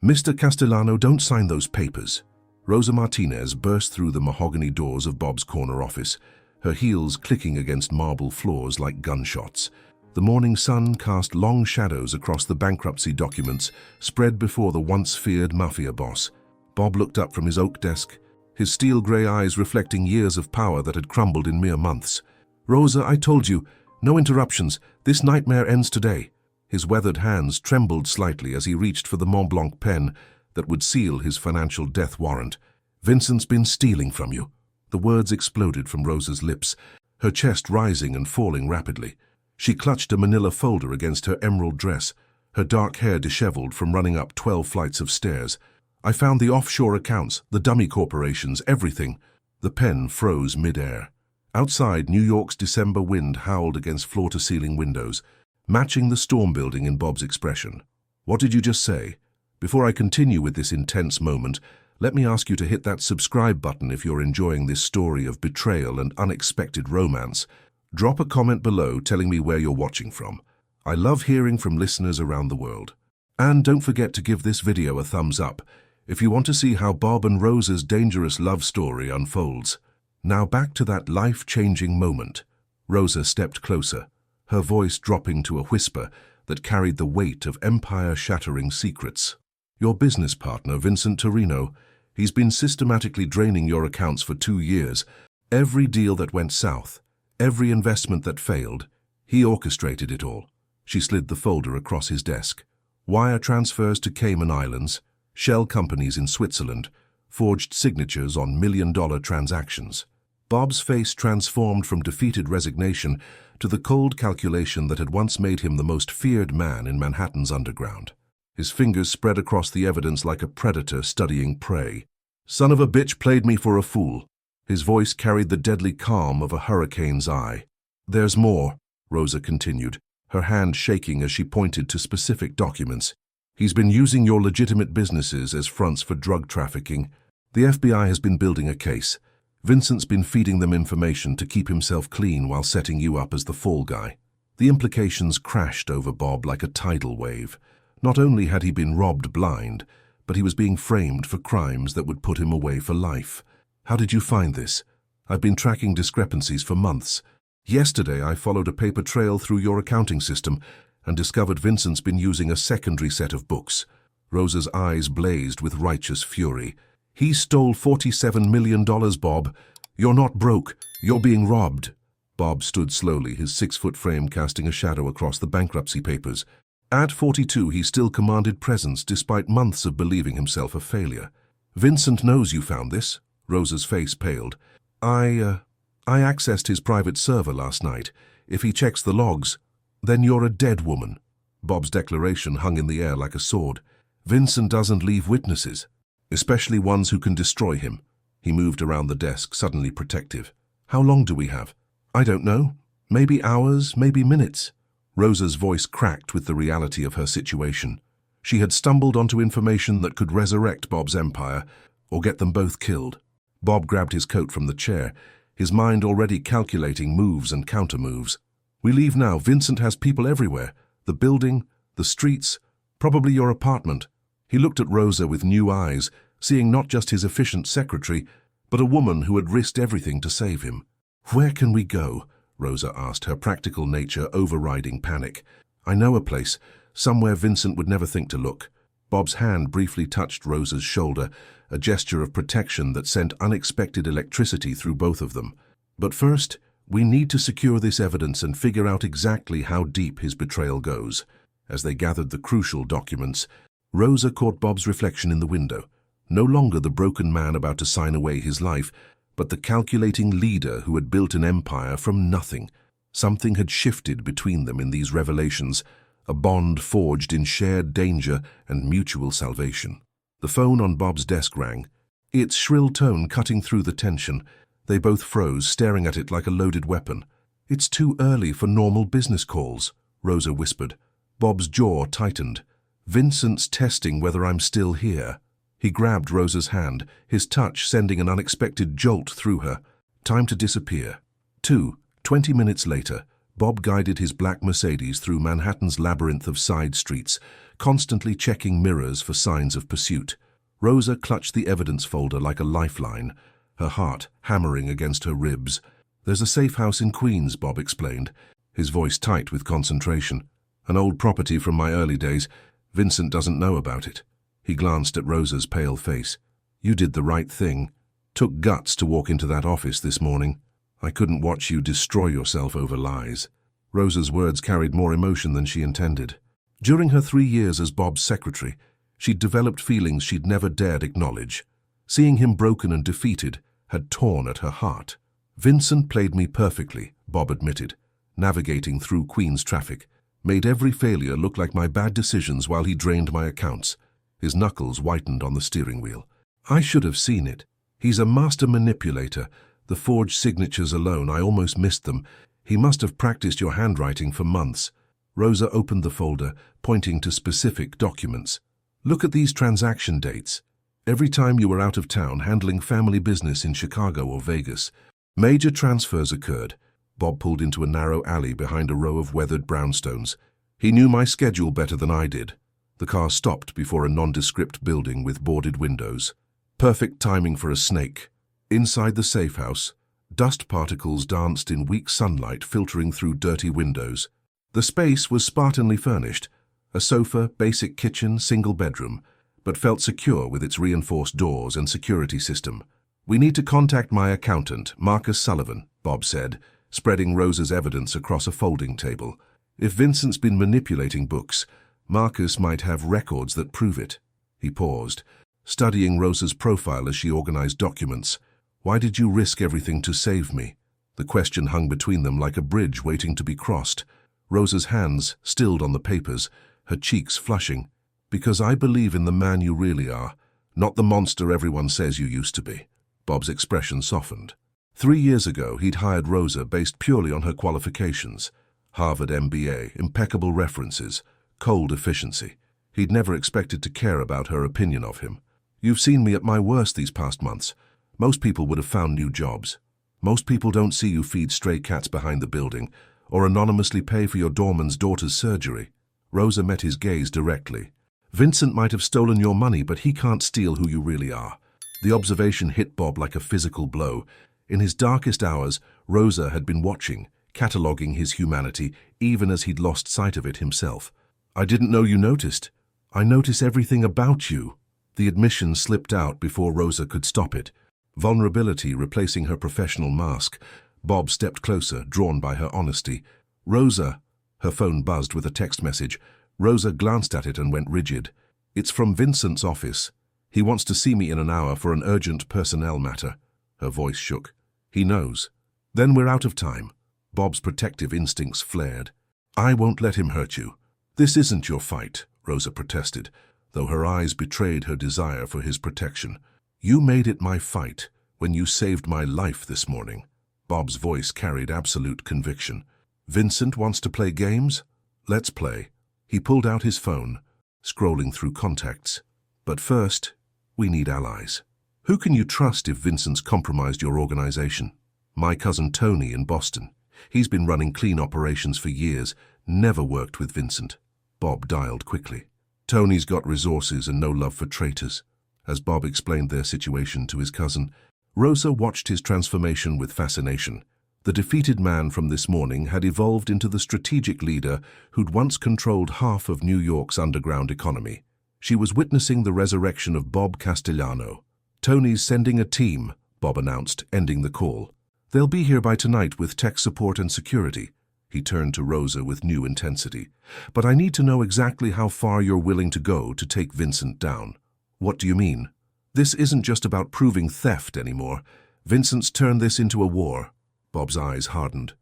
"Mr. Castellano, don't sign those papers." Rosa Martinez burst through the mahogany doors of Bob's corner office, her heels clicking against marble floors like gunshots. The morning sun cast long shadows across the bankruptcy documents spread before the once-feared Mafia boss. Bob looked up from his oak desk, his steel-grey eyes reflecting years of power that had crumbled in mere months. "Rosa, I told you, no interruptions. This nightmare ends today." His weathered hands trembled slightly as he reached for the Mont Blanc pen that would seal his financial death warrant. "Vincent's been stealing from you." The words exploded from Rosa's lips, her chest rising and falling rapidly. She clutched a manila folder against her emerald dress, her dark hair disheveled from running up 12 flights of stairs. "I found the offshore accounts, the dummy corporations, everything." The pen froze mid-air. Outside, New York's December wind howled against floor-to-ceiling windows, matching the storm building in Bob's expression. "What did you just say?" Before I continue with this intense moment, let me ask you to hit that subscribe button if you're enjoying this story of betrayal and unexpected romance. Drop a comment below telling me where you're watching from. I love hearing from listeners around the world. And don't forget to give this video a thumbs up if you want to see how Bob and Rosa's dangerous love story unfolds. Now back to that life-changing moment. Rosa stepped closer, her voice dropping to a whisper that carried the weight of empire-shattering secrets. "Your business partner, Vincent Torino, he's been systematically draining your accounts for 2 years. Every deal that went south, every investment that failed, he orchestrated it all." She slid the folder across his desk. Wire transfers to Cayman Islands, shell companies in Switzerland, forged signatures on million-dollar transactions. Bob's face transformed from defeated resignation to the cold calculation that had once made him the most feared man in Manhattan's underground. His fingers spread across the evidence like a predator studying prey. "Son of a bitch played me for a fool." His voice carried the deadly calm of a hurricane's eye. "There's more," Rosa continued, her hand shaking as she pointed to specific documents. "He's been using your legitimate businesses as fronts for drug trafficking. The FBI has been building a case. Vincent's been feeding them information to keep himself clean while setting you up as the fall guy." The implications crashed over Bob like a tidal wave. Not only had he been robbed blind, but he was being framed for crimes that would put him away for life. "How did you find this?" "I've been tracking discrepancies for months. Yesterday I followed a paper trail through your accounting system and discovered Vincent's been using a secondary set of books." Rosa's eyes blazed with righteous fury. "He stole $47 million, Bob. You're not broke. You're being robbed." Bob stood slowly, his 6-foot frame casting a shadow across the bankruptcy papers. At 42, he still commanded presence despite months of believing himself a failure. "Vincent knows you found this." Rosa's face paled. I accessed his private server last night. If he checks the logs, then you're a dead woman." Bob's declaration hung in the air like a sword. "Vincent doesn't leave witnesses, especially ones who can destroy him." He moved around the desk, suddenly protective. "How long do we have?" "I don't know. Maybe hours, maybe minutes." Rosa's voice cracked with the reality of her situation. She had stumbled onto information that could resurrect Bob's empire or get them both killed. Bob grabbed his coat from the chair, his mind already calculating moves and counter-moves. "We leave now. Vincent has people everywhere. The building, the streets, probably your apartment." He looked at Rosa with new eyes, seeing not just his efficient secretary, but a woman who had risked everything to save him. "Where can we go?" Rosa asked, her practical nature overriding panic. "I know a place, somewhere Vincent would never think to look." Bob's hand briefly touched Rosa's shoulder, a gesture of protection that sent unexpected electricity through both of them. "But first, we need to secure this evidence and figure out exactly how deep his betrayal goes." As they gathered the crucial documents, Rosa caught Bob's reflection in the window. No longer the broken man about to sign away his life, but the calculating leader who had built an empire from nothing. Something had shifted between them in these revelations, a bond forged in shared danger and mutual salvation. The phone on Bob's desk rang, its shrill tone cutting through the tension. They both froze, staring at it like a loaded weapon. "It's too early for normal business calls," Rosa whispered. Bob's jaw tightened. "Vincent's testing whether I'm still here." He grabbed Rosa's hand, his touch sending an unexpected jolt through her. Time to disappear. 20 minutes later, Bob guided his black Mercedes through Manhattan's labyrinth of side streets, constantly checking mirrors for signs of pursuit. Rosa clutched the evidence folder like a lifeline, her heart hammering against her ribs. "There's a safe house in Queens," Bob explained, his voice tight with concentration. "An old property from my early days. Vincent doesn't know about it." He glanced at Rosa's pale face. "You did the right thing. Took guts to walk into that office this morning. I couldn't watch you destroy yourself over lies." Rosa's words carried more emotion than she intended. During her 3 years as Bob's secretary, she'd developed feelings she'd never dared acknowledge. Seeing him broken and defeated had torn at her heart. "Vincent played me perfectly," Bob admitted, navigating through Queen's traffic. "Made every failure look like my bad decisions while he drained my accounts." His knuckles whitened on the steering wheel. "I should have seen it. He's a master manipulator. The forged signatures alone, I almost missed them. He must have practiced your handwriting for months." Rosa opened the folder, pointing to specific documents. "Look at these transaction dates. Every time you were out of town handling family business in Chicago or Vegas, major transfers occurred." Bob pulled into a narrow alley behind a row of weathered brownstones. "He knew my schedule better than I did." The car stopped before a nondescript building with boarded windows. Perfect timing for a snake. Inside the safe house, dust particles danced in weak sunlight filtering through dirty windows. The space was spartanly furnished, a sofa, basic kitchen, single bedroom, but felt secure with its reinforced doors and security system. "We need to contact my accountant, Marcus Sullivan," Bob said, spreading Rosa's evidence across a folding table. "If Vincent's been manipulating books, Marcus might have records that prove it." He paused, studying Rosa's profile as she organized documents. "Why did you risk everything to save me?" The question hung between them like a bridge waiting to be crossed. Rosa's hands stilled on the papers, her cheeks flushing. "Because I believe in the man you really are, not the monster everyone says you used to be." Bob's expression softened. 3 years ago, he'd hired Rosa based purely on her qualifications. Harvard MBA, impeccable references, cold efficiency. He'd never expected to care about her opinion of him. "You've seen me at my worst these past months. Most people would have found new jobs. Most people don't see you feed stray cats behind the building or anonymously pay for your doorman's daughter's surgery." Rosa met his gaze directly. "Vincent might have stolen your money, but he can't steal who you really are." The observation hit Bob like a physical blow. In his darkest hours, Rosa had been watching, cataloguing his humanity, even as he'd lost sight of it himself. "I didn't know you noticed. I notice everything about you." The admission slipped out before Rosa could stop it. Vulnerability replacing her professional mask. Bob stepped closer, drawn by her honesty. "Rosa." Her phone buzzed with a text message. Rosa glanced at it and went rigid. "It's from Vincent's office. He wants to see me in an hour for an urgent personnel matter." Her voice shook. "He knows." "Then we're out of time." Bob's protective instincts flared. "I won't let him hurt you." "This isn't your fight," Rosa protested, though her eyes betrayed her desire for his protection. "You made it my fight when you saved my life this morning." Bob's voice carried absolute conviction. "Vincent wants to play games? Let's play." He pulled out his phone, scrolling through contacts. "But first, we need allies. Who can you trust if Vincent's compromised your organization?" "My cousin Tony in Boston. He's been running clean operations for years, never worked with Vincent." Bob dialed quickly. "Tony's got resources and no love for traitors." As Bob explained their situation to his cousin, Rosa watched his transformation with fascination. The defeated man from this morning had evolved into the strategic leader who'd once controlled half of New York's underground economy. She was witnessing the resurrection of Bob Castellano. "Tony's sending a team," Bob announced, ending the call. "They'll be here by tonight with tech support and security." He turned to Rosa with new intensity. "But I need to know exactly how far you're willing to go to take Vincent down." "What do you mean?" "This isn't just about proving theft anymore. Vincent's turned this into a war." Bob's eyes hardened.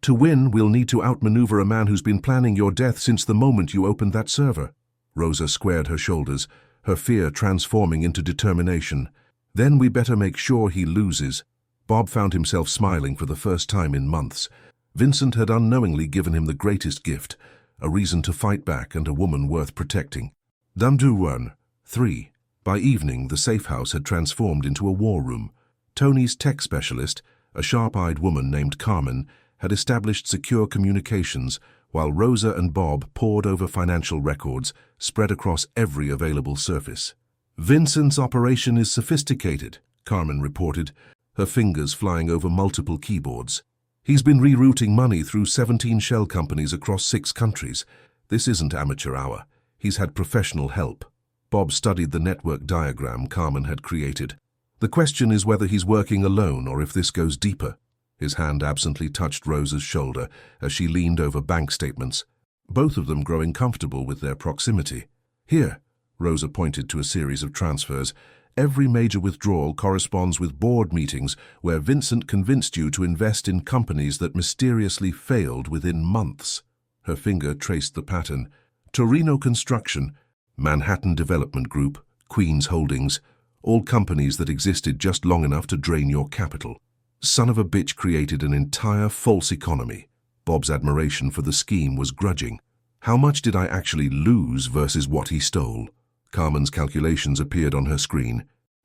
"To win, we'll need to outmaneuver a man who's been planning your death since the moment you opened that server." Rosa squared her shoulders, her fear transforming into determination. "Then we better make sure he loses." Bob found himself smiling for the first time in months. Vincent had unknowingly given him the greatest gift, a reason to fight back and a woman worth protecting. Damdu 1. 3. By evening, the safe house had transformed into a war room. Tony's tech specialist, a sharp-eyed woman named Carmen, had established secure communications, while Rosa and Bob pored over financial records spread across every available surface. "Vincent's operation is sophisticated," Carmen reported, her fingers flying over multiple keyboards. "He's been rerouting money through 17 shell companies across 6 countries. This isn't amateur hour. He's had professional help." Bob studied the network diagram Carmen had created. "The question is whether he's working alone or if this goes deeper." His hand absently touched Rosa's shoulder as she leaned over bank statements, both of them growing comfortable with their proximity. "Here," Rosa pointed to a series of transfers. "Every major withdrawal corresponds with board meetings where Vincent convinced you to invest in companies that mysteriously failed within months." Her finger traced the pattern. "Torino Construction, Manhattan Development Group, Queens Holdings, all companies that existed just long enough to drain your capital. Son of a bitch created an entire false economy." Bob's admiration for the scheme was grudging. "How much did I actually lose versus what he stole?" Carmen's calculations appeared on her screen.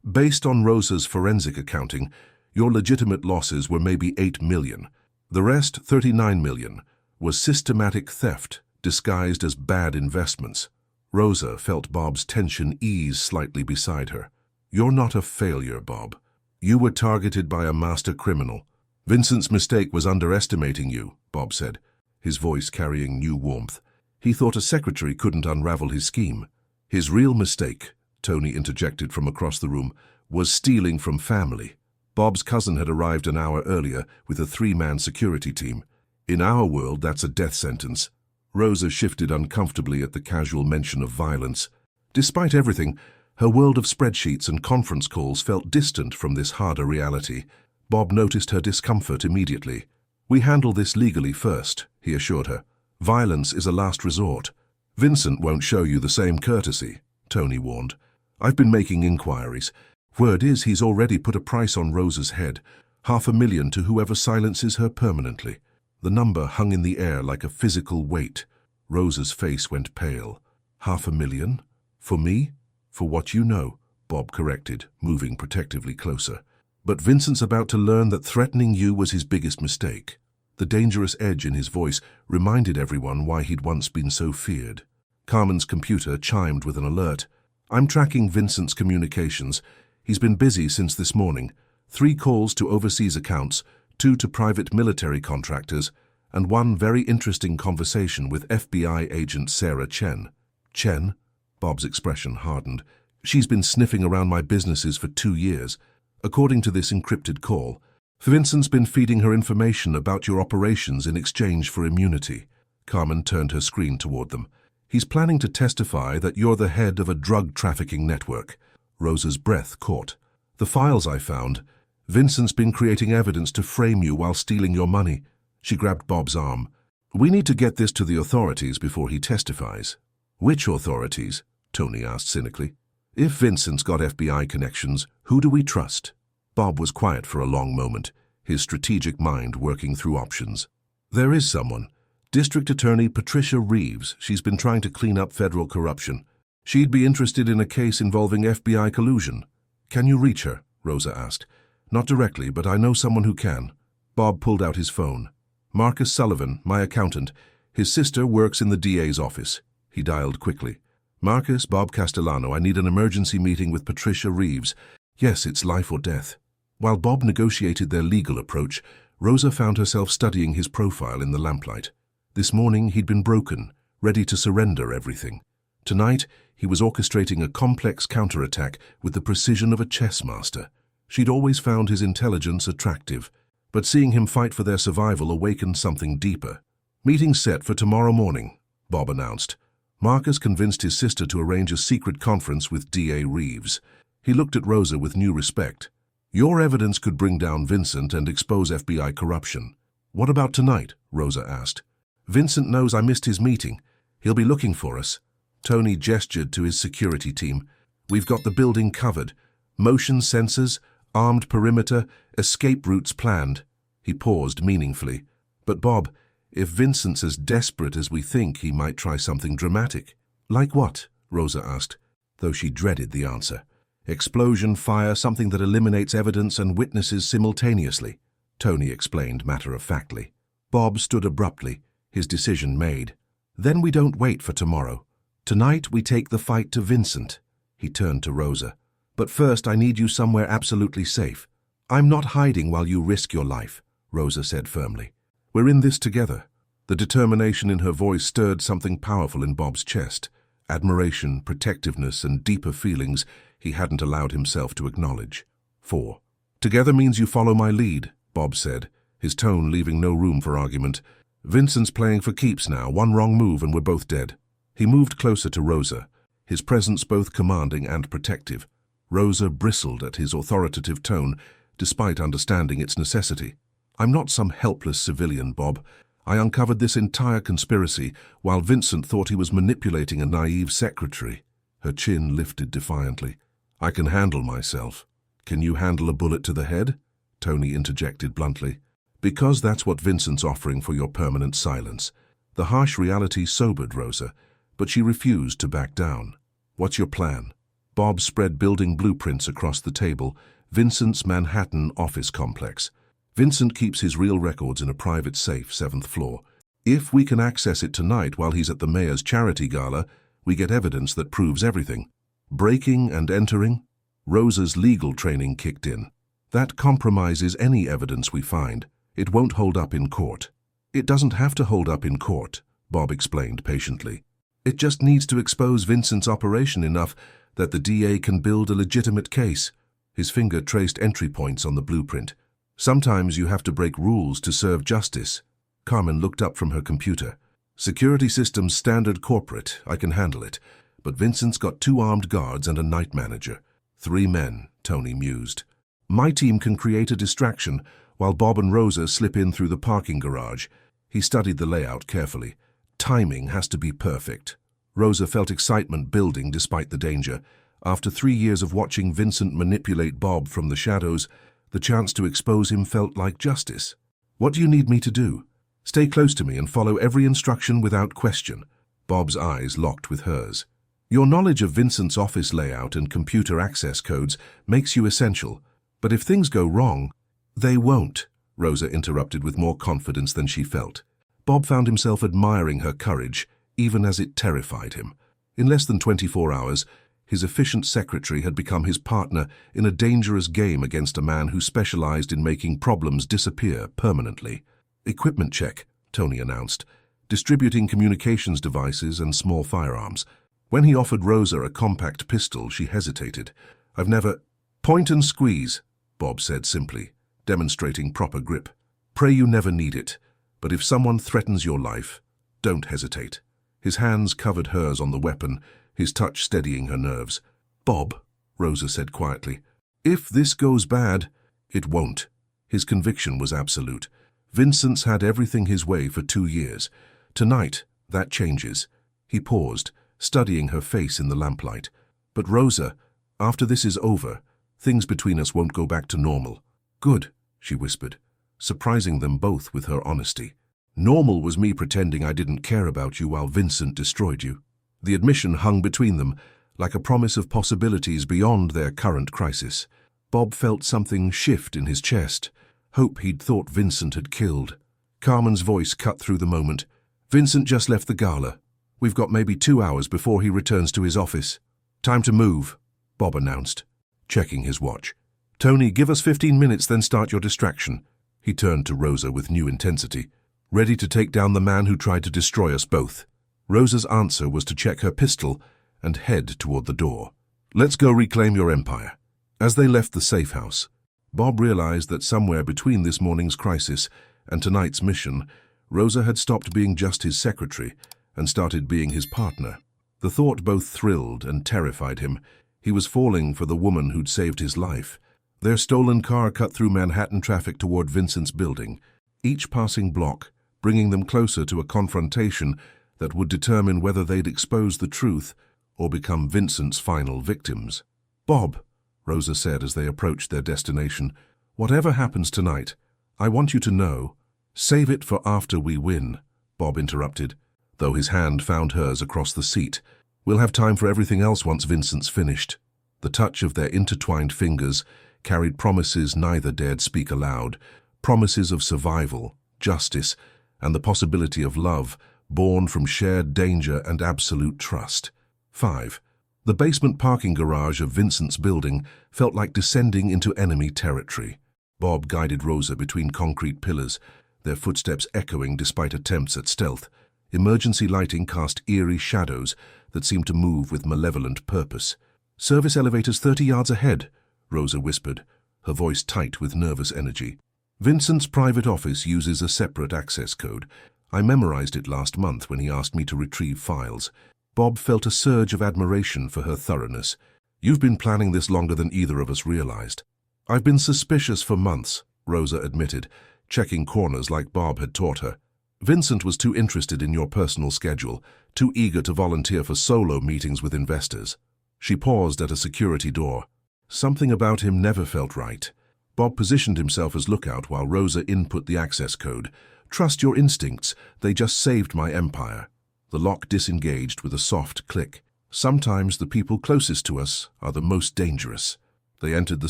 "Based on Rosa's forensic accounting, your legitimate losses were maybe 8 million. The rest, 39 million, was systematic theft disguised as bad investments." Rosa felt Bob's tension ease slightly beside her. "You're not a failure, Bob. You were targeted by a master criminal. Vincent's mistake was underestimating you," Bob said, his voice carrying new warmth. "He thought a secretary couldn't unravel his scheme. His real mistake," Tony interjected from across the room, "was stealing from family." Bob's cousin had arrived an hour earlier with a 3-man security team. "In our world, that's a death sentence." Rosa shifted uncomfortably at the casual mention of violence. Despite everything, her world of spreadsheets and conference calls felt distant from this harder reality. Bob noticed her discomfort immediately. "We handle this legally first," he assured her. "Violence is a last resort." "Vincent won't show you the same courtesy," Tony warned. "I've been making inquiries. Word is he's already put a price on Rosa's head, $500,000 to whoever silences her permanently." The number hung in the air like a physical weight. Rosa's face went pale. $500,000? For me? For what you know, Bob corrected, moving protectively closer. "But Vincent's about to learn that threatening you was his biggest mistake." The dangerous edge in his voice reminded everyone why he'd once been so feared. Carmen's computer chimed with an alert. "I'm tracking Vincent's communications. He's been busy since this morning. 3 calls to overseas accounts, 2 to private military contractors, and 1 very interesting conversation with FBI agent Sarah Chen." "Chen?" Bob's expression hardened. "She's been sniffing around my businesses for 2 years. According to this encrypted call, Vincent's been feeding her information about your operations in exchange for immunity." Carmen turned her screen toward them. "He's planning to testify that you're the head of a drug trafficking network." Rosa's breath caught. "The files I found. Vincent's been creating evidence to frame you while stealing your money." She grabbed Bob's arm. "We need to get this to the authorities before he testifies." "Which authorities?" Tony asked cynically. "If Vincent's got FBI connections, who do we trust?" Bob was quiet for a long moment, his strategic mind working through options. "There is someone. District Attorney Patricia Reeves. She's been trying to clean up federal corruption. She'd be interested in a case involving FBI collusion." "Can you reach her?" Rosa asked. "Not directly, but I know someone who can." Bob pulled out his phone. "Marcus Sullivan, my accountant. His sister works in the DA's office." He dialed quickly. "Marcus, Bob Castellano, I need an emergency meeting with Patricia Reeves. Yes, it's life or death." While Bob negotiated their legal approach, Rosa found herself studying his profile in the lamplight. This morning he'd been broken, ready to surrender everything. Tonight he was orchestrating a complex counterattack with the precision of a chess master. She'd always found his intelligence attractive, but seeing him fight for their survival awakened something deeper. "Meeting set for tomorrow morning," Bob announced. Marcus convinced his sister to arrange a secret conference with DA Reeves. He looked at Rosa with new respect. "Your evidence could bring down Vincent and expose FBI corruption." "What about tonight?" Rosa asked. "Vincent knows I missed his meeting. He'll be looking for us." Tony gestured to his security team. "We've got the building covered. Motion sensors, armed perimeter, escape routes planned." He paused meaningfully. "But Bob, if Vincent's as desperate as we think, he might try something dramatic." "Like what?" Rosa asked, though she dreaded the answer. "Explosion, fire, something that eliminates evidence and witnesses simultaneously," Tony explained matter-of-factly. Bob stood abruptly, his decision made. Then we don't wait for tomorrow. Tonight we take the fight to Vincent. He turned to Rosa. But first I need you somewhere absolutely safe. I'm not hiding while you risk your life, Rosa said firmly. We're in this together. The determination in her voice stirred something powerful in Bob's chest. Admiration, protectiveness, and deeper feelings he hadn't allowed himself to acknowledge. 4. Together means you follow my lead, Bob said, his tone leaving no room for argument. Vincent's playing for keeps now. One wrong move and we're both dead. He moved closer to Rosa, his presence both commanding and protective. Rosa bristled at his authoritative tone, despite understanding its necessity. I'm not some helpless civilian, Bob. I uncovered this entire conspiracy while Vincent thought he was manipulating a naive secretary. Her chin lifted defiantly. I can handle myself. Can you handle a bullet to the head? Tony interjected bluntly. Because that's what Vincent's offering for your permanent silence. The harsh reality sobered Rosa, but she refused to back down. What's your plan? Bob spread building blueprints across the table. Vincent's Manhattan office complex. Vincent keeps his real records in a private safe, 7th floor. If we can access it tonight while he's at the mayor's charity gala, we get evidence that proves everything. Breaking and entering? Rosa's legal training kicked in. That compromises any evidence we find. It won't hold up in court. It doesn't have to hold up in court, Bob explained patiently. It just needs to expose Vincent's operation enough that the DA can build a legitimate case. His finger traced entry points on the blueprint. Sometimes you have to break rules to serve justice. Carmen looked up from her computer. Security systems standard corporate, I can handle it. But Vincent's got 2 armed guards and a night manager. 3 men, Tony mused. My team can create a distraction while Bob and Rosa slip in through the parking garage. He studied the layout carefully. Timing has to be perfect. Rosa felt excitement building despite the danger. After 3 years of watching Vincent manipulate Bob from the shadows, the chance to expose him felt like justice. What do you need me to do? Stay close to me and follow every instruction without question. Bob's eyes locked with hers. Your knowledge of Vincent's office layout and computer access codes makes you essential. But if things go wrong, they won't, Rosa interrupted with more confidence than she felt. Bob found himself admiring her courage, even as it terrified him. In less than 24 hours, his efficient secretary had become his partner in a dangerous game against a man who specialized in making problems disappear permanently. Equipment check, Tony announced, distributing communications devices and small firearms. When he offered Rosa a compact pistol, she hesitated. I've never... Point and squeeze, Bob said simply, demonstrating proper grip. Pray you never need it, but if someone threatens your life, don't hesitate. His hands covered hers on the weapon, his touch steadying her nerves. Bob, Rosa said quietly, if this goes bad, it won't. His conviction was absolute. Vincent's had everything his way for 2 years. Tonight, that changes. He paused, studying her face in the lamplight. But Rosa, after this is over, things between us won't go back to normal. Good, she whispered, surprising them both with her honesty. Normal was me pretending I didn't care about you while Vincent destroyed you. The admission hung between them, like a promise of possibilities beyond their current crisis. Bob felt something shift in his chest, hope he'd thought Vincent had killed. Carmen's voice cut through the moment. Vincent just left the gala. We've got maybe 2 hours before he returns to his office. Time to move, Bob announced, checking his watch. Tony, give us 15 minutes, then start your distraction. He turned to Rosa with new intensity. Ready to take down the man who tried to destroy us both. Rosa's answer was to check her pistol and head toward the door. Let's go reclaim your empire. As they left the safe house, Bob realized that somewhere between this morning's crisis and tonight's mission, Rosa had stopped being just his secretary and started being his partner. The thought both thrilled and terrified him. He was falling for the woman who'd saved his life. Their stolen car cut through Manhattan traffic toward Vincent's building, each passing block bringing them closer to a confrontation that would determine whether they'd expose the truth or become Vincent's final victims. Bob, Rosa said as they approached their destination, whatever happens tonight, I want you to know, save it for after we win, Bob interrupted, though his hand found hers across the seat. We'll have time for everything else once Vincent's finished. The touch of their intertwined fingers carried promises neither dared speak aloud, promises of survival, justice, and the possibility of love, born from shared danger and absolute trust. 5. The basement parking garage of Vincent's building felt like descending into enemy territory. Bob guided Rosa between concrete pillars, their footsteps echoing despite attempts at stealth. Emergency lighting cast eerie shadows that seemed to move with malevolent purpose. "Service elevators 30 yards ahead," Rosa whispered, her voice tight with nervous energy. "Vincent's private office uses a separate access code. I memorized it last month when he asked me to retrieve files." Bob felt a surge of admiration for her thoroughness. "You've been planning this longer than either of us realized." "I've been suspicious for months," Rosa admitted, checking corners like Bob had taught her. "Vincent was too interested in your personal schedule, too eager to volunteer for solo meetings with investors." She paused at a security door. Something about him never felt right. Bob positioned himself as lookout while Rosa input the access code. "Trust your instincts, they just saved my empire." The lock disengaged with a soft click. "Sometimes the people closest to us are the most dangerous." They entered the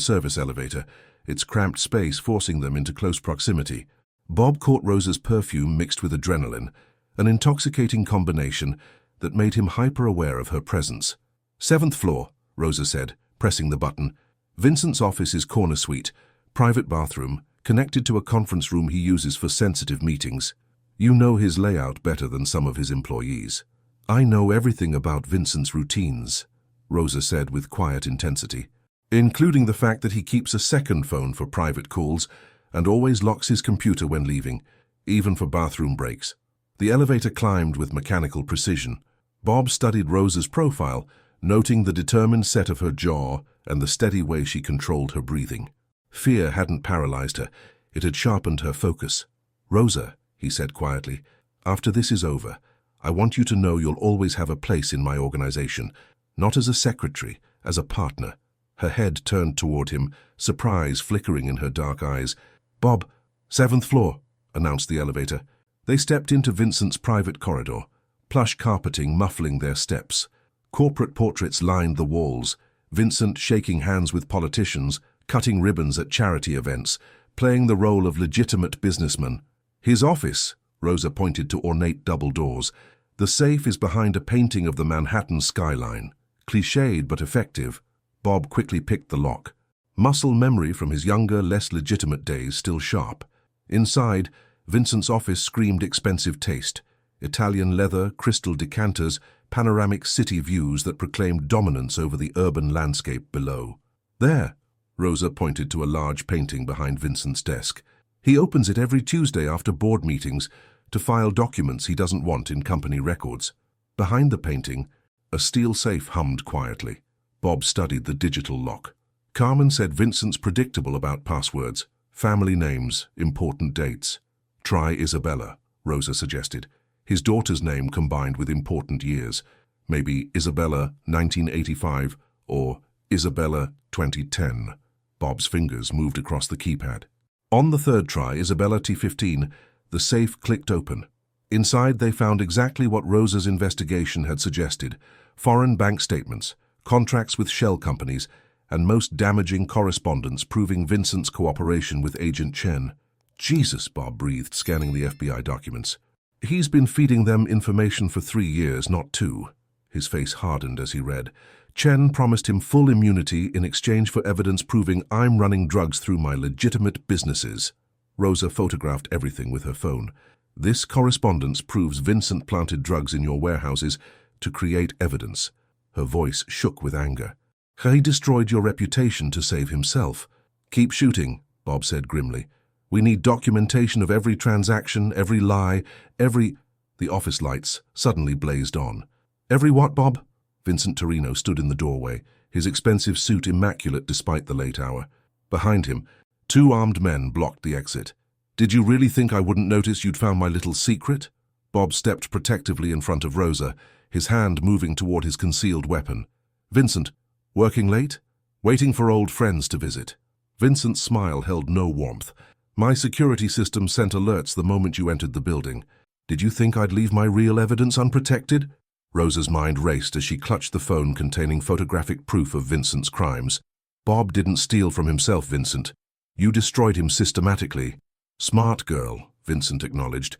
service elevator, its cramped space forcing them into close proximity. Bob caught Rosa's perfume mixed with adrenaline, an intoxicating combination that made him hyper-aware of her presence. "7th floor," Rosa said, pressing the button. "Vincent's office is corner suite, private bathroom, connected to a conference room he uses for sensitive meetings. You know his layout better than some of his employees." "I know everything about Vincent's routines," Rosa said with quiet intensity, "including the fact that he keeps a second phone for private calls and always locks his computer when leaving, even for bathroom breaks." The elevator climbed with mechanical precision. Bob studied Rosa's profile, noting the determined set of her jaw and the steady way she controlled her breathing. Fear hadn't paralyzed her, it had sharpened her focus. "Rosa," he said quietly, "after this is over, I want you to know you'll always have a place in my organization, not as a secretary, as a partner." Her head turned toward him, surprise flickering in her dark eyes. "Bob, 7th floor," announced the elevator. They stepped into Vincent's private corridor, plush carpeting muffling their steps. Corporate portraits lined the walls, Vincent shaking hands with politicians, cutting ribbons at charity events, playing the role of legitimate businessman. "His office," Rosa pointed to ornate double doors. "The safe is behind a painting of the Manhattan skyline. Cliched but effective." Bob quickly picked the lock. Muscle memory from his younger, less legitimate days still sharp. Inside, Vincent's office screamed expensive taste. Italian leather, crystal decanters, panoramic city views that proclaimed dominance over the urban landscape below. "There," Rosa pointed to a large painting behind Vincent's desk. "He opens it every Tuesday after board meetings to file documents he doesn't want in company records." Behind the painting, a steel safe hummed quietly. Bob studied the digital lock. Carmen said Vincent's predictable about passwords, family names, important dates. "Try Isabella," Rosa suggested. His daughter's name combined with important years. Maybe Isabella 1985 or Isabella 2010. Bob's fingers moved across the keypad. On the third try, Isabella T15, the safe clicked open. Inside they found exactly what Rosa's investigation had suggested: foreign bank statements, contracts with shell companies, and most damaging correspondence proving Vincent's cooperation with Agent Chen. "Jesus," Bob breathed, scanning the FBI documents. "He's been feeding them information for 3 years, not 2. His face hardened as he read. "Chen promised him full immunity in exchange for evidence proving I'm running drugs through my legitimate businesses." Rosa photographed everything with her phone. "This correspondence proves Vincent planted drugs in your warehouses to create evidence." Her voice shook with anger. "He destroyed your reputation to save himself." "Keep shooting," Bob said grimly. "We need documentation of every transaction, every lie, every—" The office lights suddenly blazed on. "Every what, Bob?" Vincent Torino stood in the doorway, his expensive suit immaculate despite the late hour. Behind him, 2 armed men blocked the exit. "Did you really think I wouldn't notice you'd found my little secret?" Bob stepped protectively in front of Rosa, his hand moving toward his concealed weapon. "Vincent, working late? Waiting for old friends to visit." Vincent's smile held no warmth. "My security system sent alerts the moment you entered the building. Did you think I'd leave my real evidence unprotected?" Rosa's mind raced as she clutched the phone containing photographic proof of Vincent's crimes. "Bob didn't steal from himself, Vincent. You destroyed him systematically." "Smart girl," Vincent acknowledged.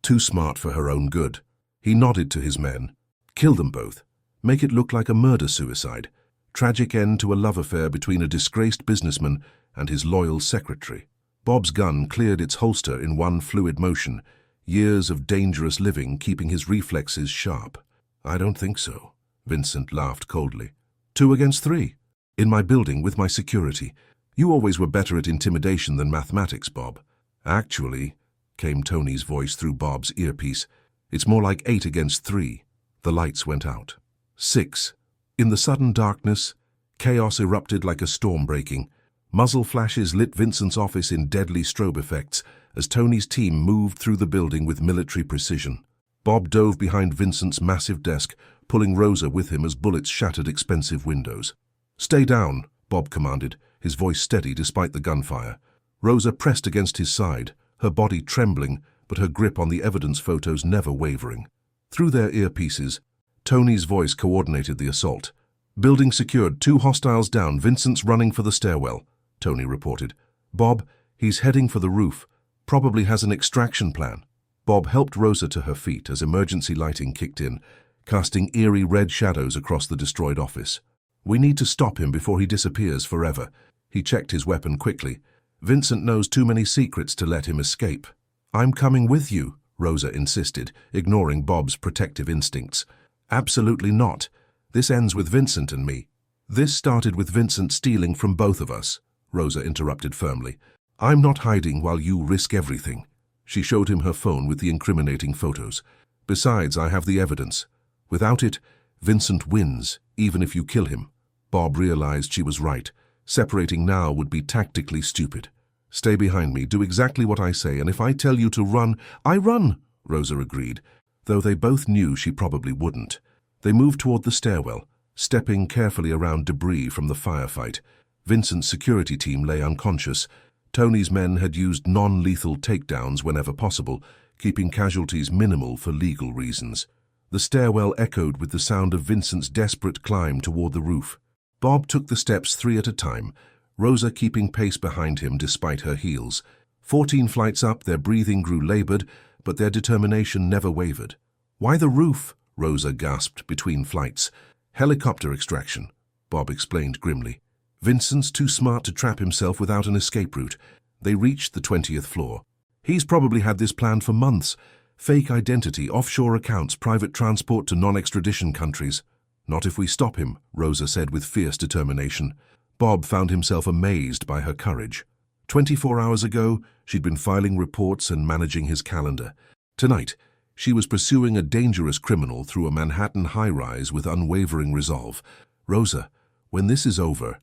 Too smart for her own good. He nodded to his men. Kill them both. Make it look like a murder-suicide. Tragic end to a love affair between a disgraced businessman and his loyal secretary. Bob's gun cleared its holster in one fluid motion, years of dangerous living keeping his reflexes sharp. I don't think so. Vincent laughed coldly. 2 against 3. In my building with my security. You always were better at intimidation than mathematics, Bob. Actually, came Tony's voice through Bob's earpiece, it's more like 8 against 3. The lights went out. 6. In the sudden darkness, chaos erupted like a storm breaking. Muzzle flashes lit Vincent's office in deadly strobe effects as Tony's team moved through the building with military precision. Bob dove behind Vincent's massive desk, pulling Rosa with him as bullets shattered expensive windows. Stay down, Bob commanded, his voice steady despite the gunfire. Rosa pressed against his side, her body trembling, but her grip on the evidence photos never wavering. Through their earpieces, Tony's voice coordinated the assault. Building secured, 2 hostiles down, Vincent's running for the stairwell, Tony reported. Bob, he's heading for the roof, probably has an extraction plan. Bob helped Rosa to her feet as emergency lighting kicked in, casting eerie red shadows across the destroyed office. We need to stop him before he disappears forever. He checked his weapon quickly. Vincent knows too many secrets to let him escape. I'm coming with you, Rosa insisted, ignoring Bob's protective instincts. Absolutely not. This ends with Vincent and me. This started with Vincent stealing from both of us, Rosa interrupted firmly. I'm not hiding while you risk everything. She showed him her phone with the incriminating photos. Besides, I have the evidence. Without it, Vincent wins, even if you kill him. Bob realized she was right. Separating now would be tactically stupid. Stay behind me, do exactly what I say, and if I tell you to run, I run, Rosa agreed, though they both knew she probably wouldn't. They moved toward the stairwell, stepping carefully around debris from the firefight. Vincent's security team lay unconscious. Tony's men had used non-lethal takedowns whenever possible, keeping casualties minimal for legal reasons. The stairwell echoed with the sound of Vincent's desperate climb toward the roof. Bob took the steps 3 at a time, Rosa keeping pace behind him despite her heels. 14 flights up, their breathing grew labored, but their determination never wavered. Why the roof? Rosa gasped between flights. Helicopter extraction, Bob explained grimly. Vincent's too smart to trap himself without an escape route. They reached the 20th floor. He's probably had this planned for months. Fake identity, offshore accounts, private transport to non-extradition countries. Not if we stop him, Rosa said with fierce determination. Bob found himself amazed by her courage. 24 hours ago, she'd been filing reports and managing his calendar. Tonight, she was pursuing a dangerous criminal through a Manhattan high-rise with unwavering resolve. Rosa, when this is over,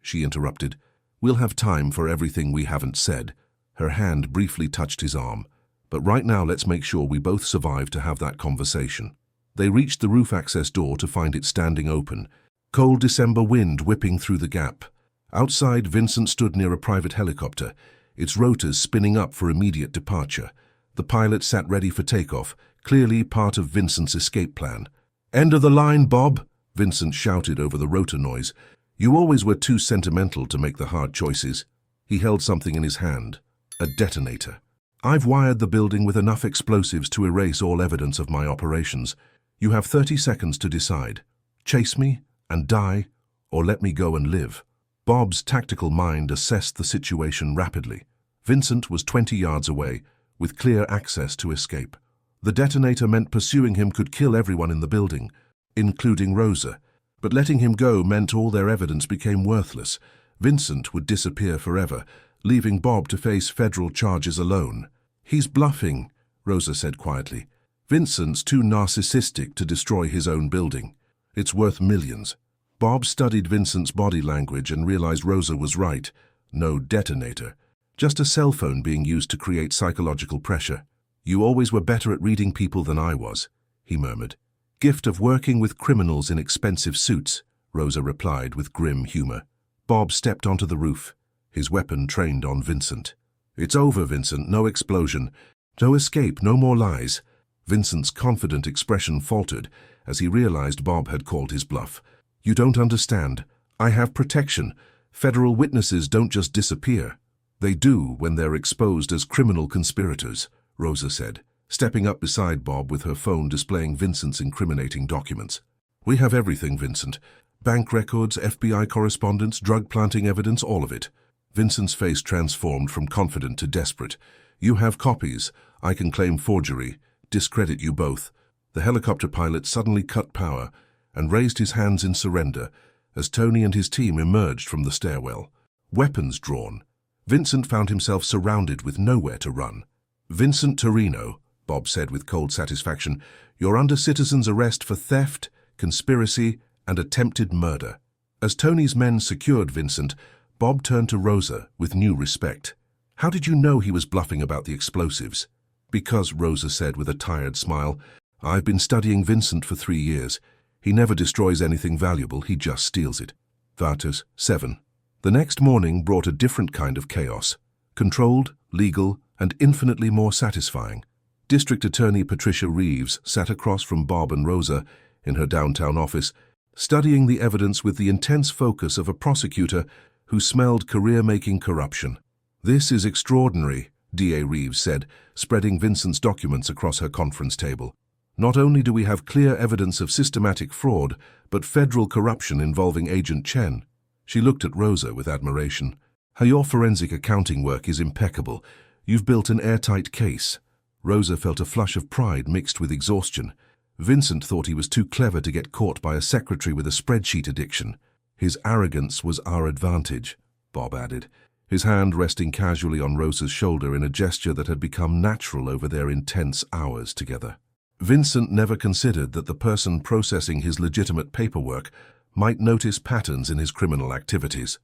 she interrupted. We'll have time for everything we haven't said. Her hand briefly touched his arm. But right now, let's make sure we both survive to have that conversation. They reached the roof access door to find it standing open. Cold December wind whipping through the gap. Outside, Vincent stood near a private helicopter, its rotors spinning up for immediate departure. The pilot sat ready for takeoff, clearly part of Vincent's escape plan. End of the line, Bob, Vincent shouted over the rotor noise. You always were too sentimental to make the hard choices. He held something in his hand, a detonator. I've wired the building with enough explosives to erase all evidence of my operations. You have 30 seconds to decide. Chase me and die, or let me go and live. Bob's tactical mind assessed the situation rapidly. Vincent was 20 yards away, with clear access to escape. The detonator meant pursuing him could kill everyone in the building, including Rosa. But letting him go meant all their evidence became worthless. Vincent would disappear forever, leaving Bob to face federal charges alone. He's bluffing, Rosa said quietly. Vincent's too narcissistic to destroy his own building. It's worth millions. Bob studied Vincent's body language and realized Rosa was right. No detonator. Just a cell phone being used to create psychological pressure. You always were better at reading people than I was, he murmured. Gift of working with criminals in expensive suits, Rosa replied with grim humor. Bob stepped onto the roof, his weapon trained on Vincent. It's over, Vincent. No explosion. No escape. No more lies. Vincent's confident expression faltered as he realized Bob had called his bluff. You don't understand. I have protection. Federal witnesses don't just disappear. They do when they're exposed as criminal conspirators, Rosa said, stepping up beside Bob with her phone displaying Vincent's incriminating documents. "We have everything, Vincent. Bank records, FBI correspondence, drug planting evidence, all of it." Vincent's face transformed from confident to desperate. "You have copies. I can claim forgery. Discredit you both." The helicopter pilot suddenly cut power and raised his hands in surrender as Tony and his team emerged from the stairwell. Weapons drawn, Vincent found himself surrounded with nowhere to run. "Vincent Torino," Bob said with cold satisfaction, "you're under citizen's arrest for theft, conspiracy, and attempted murder." As Tony's men secured Vincent, Bob turned to Rosa with new respect. "How did you know he was bluffing about the explosives?" "Because," Rosa said with a tired smile, "I've been studying Vincent for 3 years. He never destroys anything valuable, he just steals it." Vatus 7. The next morning brought a different kind of chaos. Controlled, legal, and infinitely more satisfying. District Attorney Patricia Reeves sat across from Bob and Rosa in her downtown office, studying the evidence with the intense focus of a prosecutor who smelled career-making corruption. "This is extraordinary," DA Reeves said, spreading Vincent's documents across her conference table. "Not only do we have clear evidence of systematic fraud, but federal corruption involving Agent Chen." She looked at Rosa with admiration. "Your forensic accounting work is impeccable. You've built an airtight case." Rosa felt a flush of pride mixed with exhaustion. Vincent thought he was too clever to get caught by a secretary with a spreadsheet addiction. "His arrogance was our advantage," Bob added, his hand resting casually on Rosa's shoulder in a gesture that had become natural over their intense hours together. Vincent never considered that the person processing his legitimate paperwork might notice patterns in his criminal activities.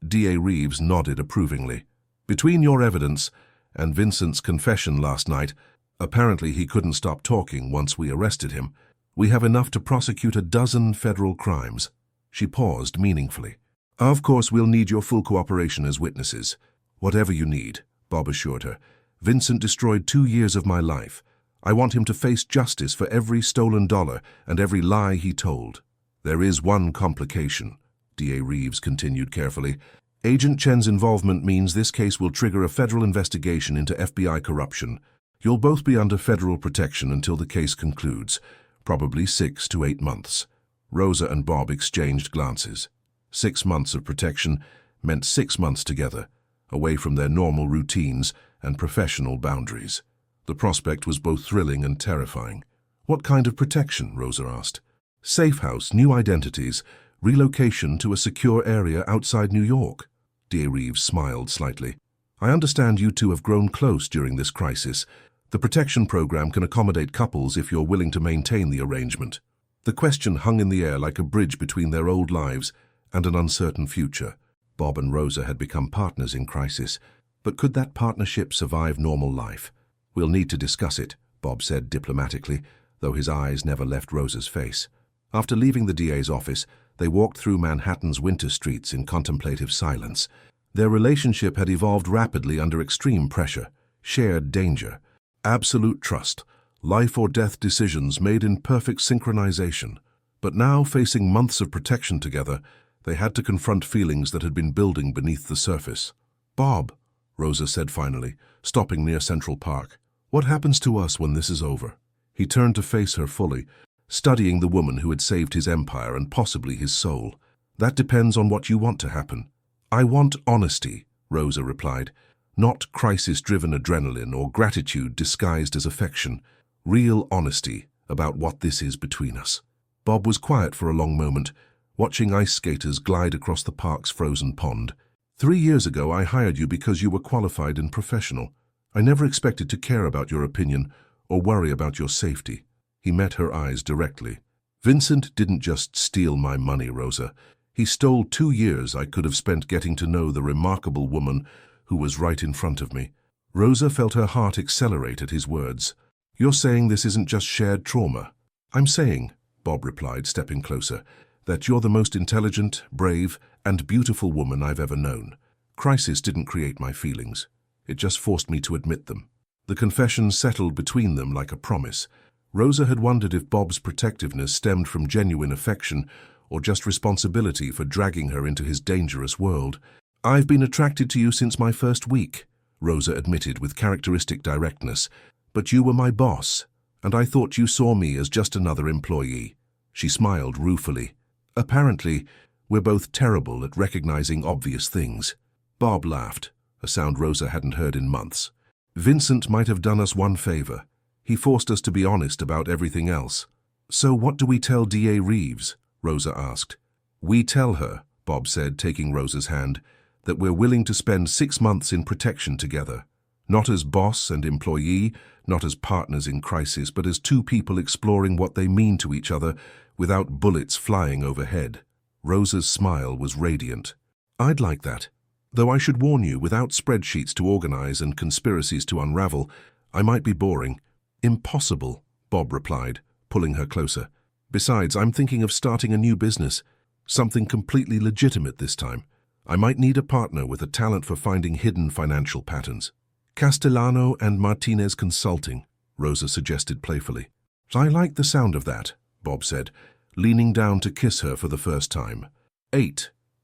DA Reeves nodded approvingly. "Between your evidence and Vincent's confession last night, apparently he couldn't stop talking once we arrested him, we have enough to prosecute a dozen federal crimes." She paused meaningfully. "Of course, we'll need your full cooperation as witnesses." "Whatever you need," Bob assured her. "Vincent destroyed 2 years of my life. I want him to face justice for every stolen dollar and every lie he told." "There is one complication," DA Reeves continued carefully. "Agent Chen's involvement means this case will trigger a federal investigation into FBI corruption. You'll both be under federal protection until the case concludes, probably 6 to 8 months. Rosa and Bob exchanged glances. 6 months of protection meant 6 months together, away from their normal routines and professional boundaries. The prospect was both thrilling and terrifying. "What kind of protection?" Rosa asked. "Safe house, new identities, relocation to a secure area outside New York." DA Reeves smiled slightly. "I understand you two have grown close during this crisis. The protection program can accommodate couples if you're willing to maintain the arrangement." The question hung in the air like a bridge between their old lives and an uncertain future. Bob and Rosa had become partners in crisis, but could that partnership survive normal life? "We'll need to discuss it," Bob said diplomatically, though his eyes never left Rosa's face. After leaving the DA's office, they walked through Manhattan's winter streets in contemplative silence. Their relationship had evolved rapidly under extreme pressure, shared danger, absolute trust, life or death decisions made in perfect synchronization. But now, facing months of protection together, they had to confront feelings that had been building beneath the surface. "Bob," Rosa said finally, stopping near Central Park, "what happens to us when this is over?" He turned to face her fully, studying the woman who had saved his empire and possibly his soul. "That depends on what you want to happen." "I want honesty," Rosa replied. "Not crisis-driven adrenaline or gratitude disguised as affection. Real honesty about what this is between us." Bob was quiet for a long moment, watching ice skaters glide across the park's frozen pond. 3 years ago, I hired you because you were qualified and professional. I never expected to care about your opinion or worry about your safety." He met her eyes directly. "Vincent didn't just steal my money, Rosa. He stole 2 years I could have spent getting to know the remarkable woman who was right in front of me." Rosa felt her heart accelerate at his words. "You're saying this isn't just shared trauma?" "I'm saying," Bob replied, stepping closer, "that you're the most intelligent, brave, and beautiful woman I've ever known. Crisis didn't create my feelings. It just forced me to admit them." The confession settled between them like a promise. Rosa had wondered if Bob's protectiveness stemmed from genuine affection or just responsibility for dragging her into his dangerous world. "I've been attracted to you since my first week," Rosa admitted with characteristic directness, But you were my boss, and I thought you saw me as just another employee. She smiled ruefully. Apparently, we're both terrible at recognizing obvious things. Bob laughed, a sound Rosa hadn't heard in months. Vincent might have done us one favor. He forced us to be honest about everything else. So what do we tell D.A. Reeves? Rosa asked. We tell her, Bob said, taking Rosa's hand, that we're willing to spend 6 months in protection together. Not as boss and employee, not as partners in crisis, but as two people exploring what they mean to each other without bullets flying overhead. Rosa's smile was radiant. I'd like that. Though I should warn you, without spreadsheets to organize and conspiracies to unravel, I might be boring. Impossible, Bob replied, pulling her closer. Besides, I'm thinking of starting a new business. Something completely legitimate this time. I might need a partner with a talent for finding hidden financial patterns. Castellano and Martinez Consulting, Rosa suggested playfully. I like the sound of that, Bob said, leaning down to kiss her for the first time.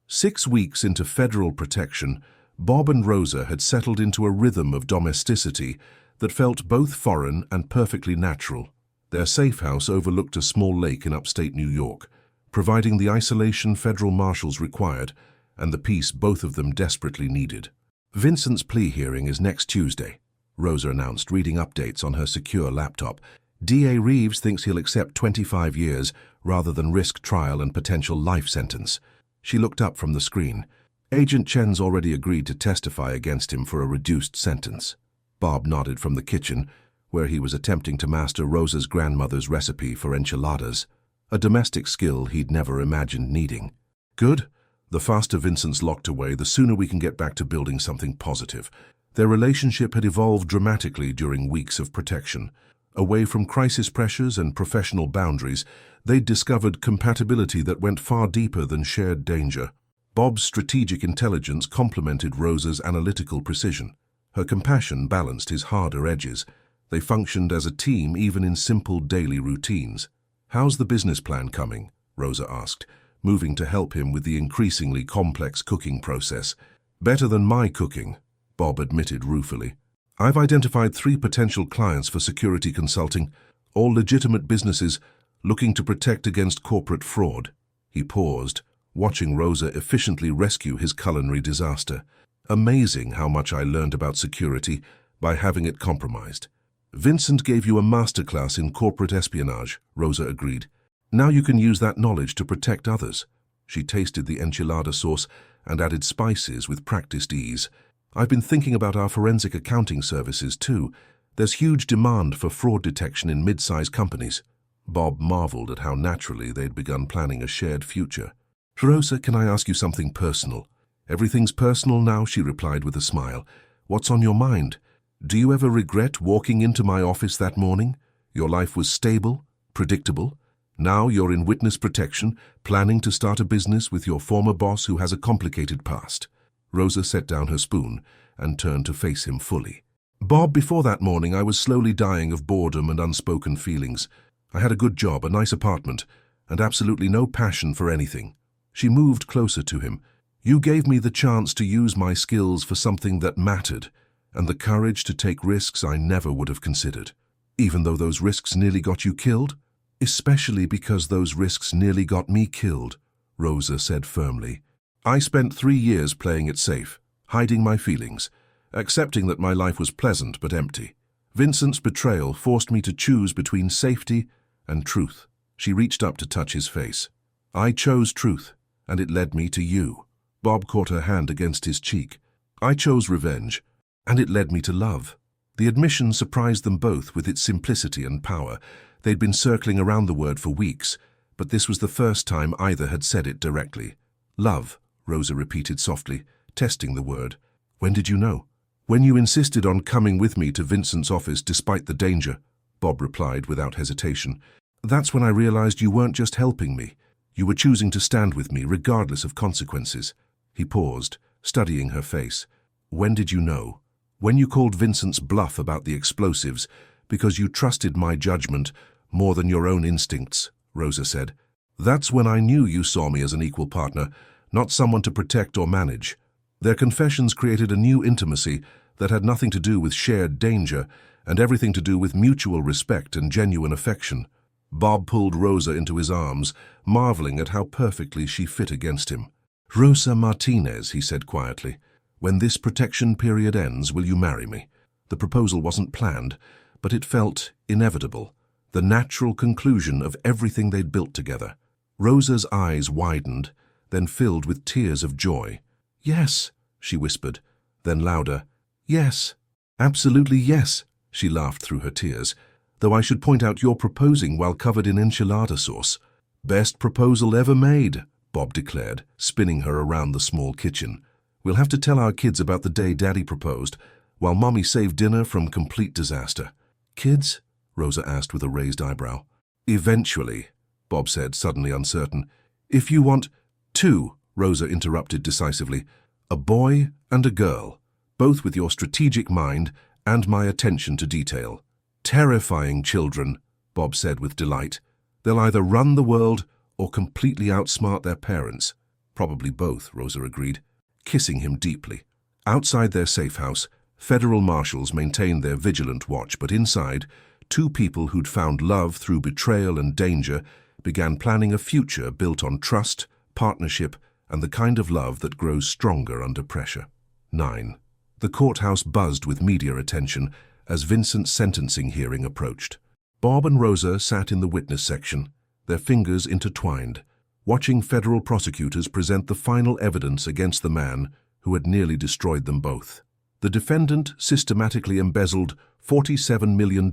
6 weeks into federal protection, Bob and Rosa had settled into a rhythm of domesticity that felt both foreign and perfectly natural. Their safe house overlooked a small lake in upstate New York, providing the isolation federal marshals required and the peace both of them desperately needed. Vincent's plea hearing is next Tuesday, Rosa announced, reading updates on her secure laptop. D.A. Reeves thinks he'll accept 25 years rather than risk trial and potential life sentence. She looked up from the screen. Agent Chen's already agreed to testify against him for a reduced sentence. Bob nodded from the kitchen, where he was attempting to master Rosa's grandmother's recipe for enchiladas, a domestic skill he'd never imagined needing. Good. The faster Vincent's locked away, the sooner we can get back to building something positive. Their relationship had evolved dramatically during weeks of protection. Away from crisis pressures and professional boundaries, they'd discovered compatibility that went far deeper than shared danger. Bob's strategic intelligence complemented Rosa's analytical precision. Her compassion balanced his harder edges. They functioned as a team even in simple daily routines. How's the business plan coming? Rosa asked, moving to help him with the increasingly complex cooking process. Better than my cooking, Bob admitted ruefully. I've identified 3 potential clients for security consulting, all legitimate businesses looking to protect against corporate fraud. He paused, watching Rosa efficiently rescue his culinary disaster. Amazing how much I learned about security by having it compromised. Vincent gave you a masterclass in corporate espionage, Rosa agreed. Now you can use that knowledge to protect others. She tasted the enchilada sauce and added spices with practiced ease. I've been thinking about our forensic accounting services too. There's huge demand for fraud detection in mid-sized companies. Bob marveled at how naturally they'd begun planning a shared future. Rosa, can I ask you something personal? Everything's personal now, she replied with a smile. What's on your mind? Do you ever regret walking into my office that morning? Your life was stable, predictable. Now you're in witness protection, planning to start a business with your former boss who has a complicated past. Rosa set down her spoon and turned to face him fully. Bob, before that morning I was slowly dying of boredom and unspoken feelings. I had a good job, a nice apartment, and absolutely no passion for anything. She moved closer to him. You gave me the chance to use my skills for something that mattered, and the courage to take risks I never would have considered. Even though those risks nearly got you killed? Especially because those risks nearly got me killed, Rosa said firmly. I spent 3 years playing it safe, hiding my feelings, accepting that my life was pleasant but empty. Vincent's betrayal forced me to choose between safety and truth. She reached up to touch his face. I chose truth, and it led me to you. Bob caught her hand against his cheek. I chose revenge, and it led me to love. The admission surprised them both with its simplicity and power. They'd been circling around the word for weeks, but this was the first time either had said it directly. Love, Rosa repeated softly, testing the word. When did you know? When you insisted on coming with me to Vincent's office despite the danger, Bob replied without hesitation. That's when I realized you weren't just helping me. You were choosing to stand with me regardless of consequences. He paused, studying her face. When did you know? When you called Vincent's bluff about the explosives, because you trusted my judgment more than your own instincts, Rosa said. That's when I knew you saw me as an equal partner, not someone to protect or manage. Their confessions created a new intimacy that had nothing to do with shared danger and everything to do with mutual respect and genuine affection. Bob pulled Rosa into his arms, marveling at how perfectly she fit against him. "Rosa Martinez," he said quietly, "when this protection period ends, will you marry me?" The proposal wasn't planned, but it felt inevitable, the natural conclusion of everything they'd built together. Rosa's eyes widened, then filled with tears of joy. "Yes," she whispered, then louder, "Yes, absolutely yes," she laughed through her tears. "Though I should point out you're proposing while covered in enchilada sauce." "Best proposal ever made," Bob declared, spinning her around the small kitchen. "We'll have to tell our kids about the day Daddy proposed, while Mommy saved dinner from complete disaster." "Kids?" Rosa asked with a raised eyebrow. "Eventually," Bob said, suddenly uncertain. "If you want—" "Two," Rosa interrupted decisively. "A boy and a girl, both with your strategic mind and my attention to detail." "Terrifying children," Bob said with delight. "They'll either run the world or completely outsmart their parents." "Probably both," Rosa agreed, kissing him deeply. Outside their safe house, federal marshals maintained their vigilant watch, but inside, two people who'd found love through betrayal and danger began planning a future built on trust, partnership, and the kind of love that grows stronger under pressure. 9. The courthouse buzzed with media attention as Vincent's sentencing hearing approached. Bob and Rosa sat in the witness section, their fingers intertwined, watching federal prosecutors present the final evidence against the man who had nearly destroyed them both. The defendant systematically embezzled $47 million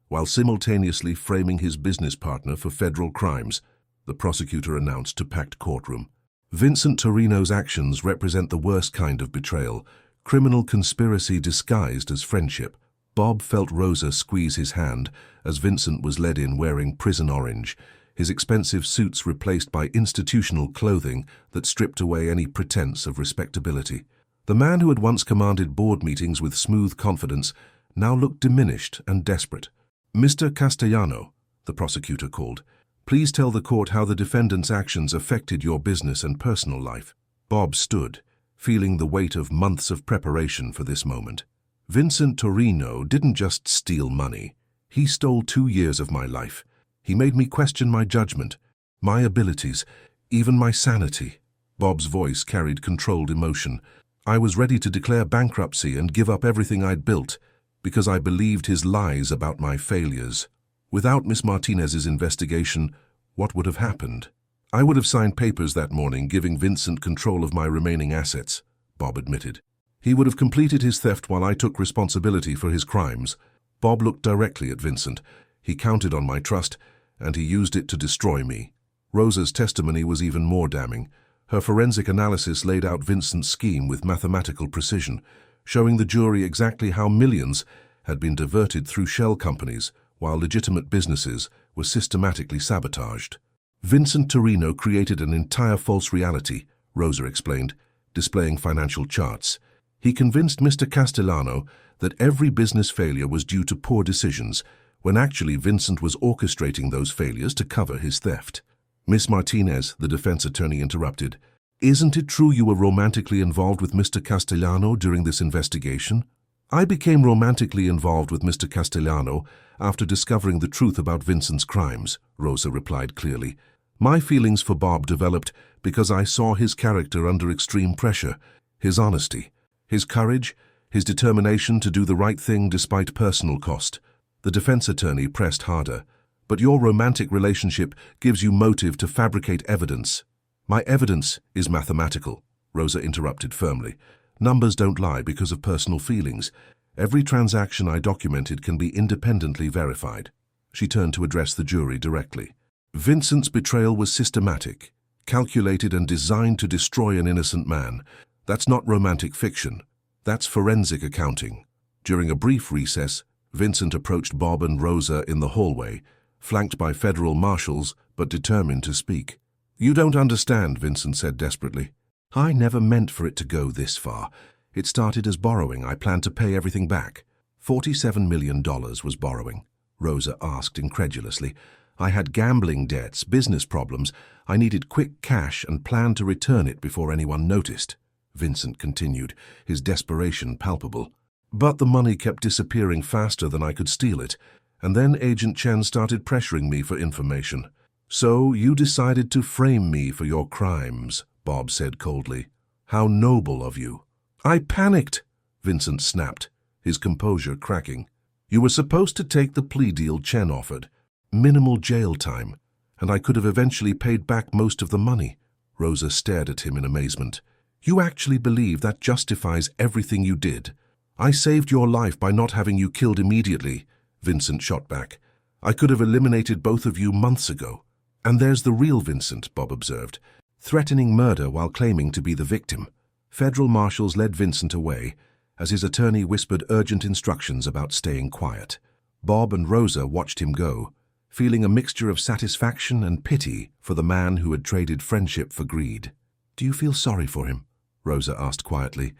while simultaneously framing his business partner for federal crimes, the prosecutor announced to packed courtroom. Vincent Torino's actions represent the worst kind of betrayal, criminal conspiracy disguised as friendship. Bob felt Rosa squeeze his hand as Vincent was led in wearing prison orange, his expensive suits replaced by institutional clothing that stripped away any pretense of respectability. The man who had once commanded board meetings with smooth confidence now looked diminished and desperate. "Mr. Castellano," the prosecutor called, "please tell the court how the defendant's actions affected your business and personal life." Bob stood, feeling the weight of months of preparation for this moment. "Vincent Torino didn't just steal money. He stole 2 years of my life. He made me question my judgment, my abilities, even my sanity." Bob's voice carried controlled emotion. "I was ready to declare bankruptcy and give up everything I'd built, because I believed his lies about my failures. Without Miss Martinez's investigation, what would have happened? I would have signed papers that morning giving Vincent control of my remaining assets," Bob admitted. "He would have completed his theft while I took responsibility for his crimes." Bob looked directly at Vincent. "He counted on my trust, and he used it to destroy me." Rosa's testimony was even more damning. Her forensic analysis laid out Vincent's scheme with mathematical precision, showing the jury exactly how millions had been diverted through shell companies while legitimate businesses were systematically sabotaged. "Vincent Torino created an entire false reality," Rosa explained, displaying financial charts. "He convinced Mr. Castellano that every business failure was due to poor decisions, when actually Vincent was orchestrating those failures to cover his theft." "Miss Martinez," the defense attorney interrupted, "isn't it true you were romantically involved with Mr. Castellano during this investigation?" "I became romantically involved with Mr. Castellano after discovering the truth about Vincent's crimes," Rosa replied clearly. "My feelings for Bob developed because I saw his character under extreme pressure, his honesty, his courage, his determination to do the right thing despite personal cost." The defense attorney pressed harder. "But your romantic relationship gives you motive to fabricate evidence." "My evidence is mathematical," Rosa interrupted firmly. "Numbers don't lie because of personal feelings. Every transaction I documented can be independently verified." She turned to address the jury directly. "Vincent's betrayal was systematic, calculated and designed to destroy an innocent man. That's not romantic fiction. That's forensic accounting." During a brief recess, Vincent approached Bob and Rosa in the hallway, flanked by federal marshals but determined to speak. "You don't understand," Vincent said desperately. "I never meant for it to go this far. It started as borrowing. I planned to pay everything back." $47 million was borrowing, Rosa asked incredulously. "I had gambling debts, business problems. I needed quick cash and planned to return it before anyone noticed." Vincent continued, his desperation palpable. But the money kept disappearing faster than I could steal it, and then Agent Chen started pressuring me for information. So you decided to frame me for your crimes, Bob said coldly. How noble of you. I panicked, Vincent snapped, his composure cracking. You were supposed to take the plea deal Chen offered. Minimal jail time, and I could have eventually paid back most of the money. Rosa stared at him in amazement. You actually believe that justifies everything you did? I saved your life by not having you killed immediately, Vincent shot back. I could have eliminated both of you months ago. And there's the real Vincent, Bob observed, threatening murder while claiming to be the victim. Federal marshals led Vincent away, as his attorney whispered urgent instructions about staying quiet. Bob and Rosa watched him go, feeling a mixture of satisfaction and pity for the man who had traded friendship for greed. Do you feel sorry for him? Rosa asked quietly.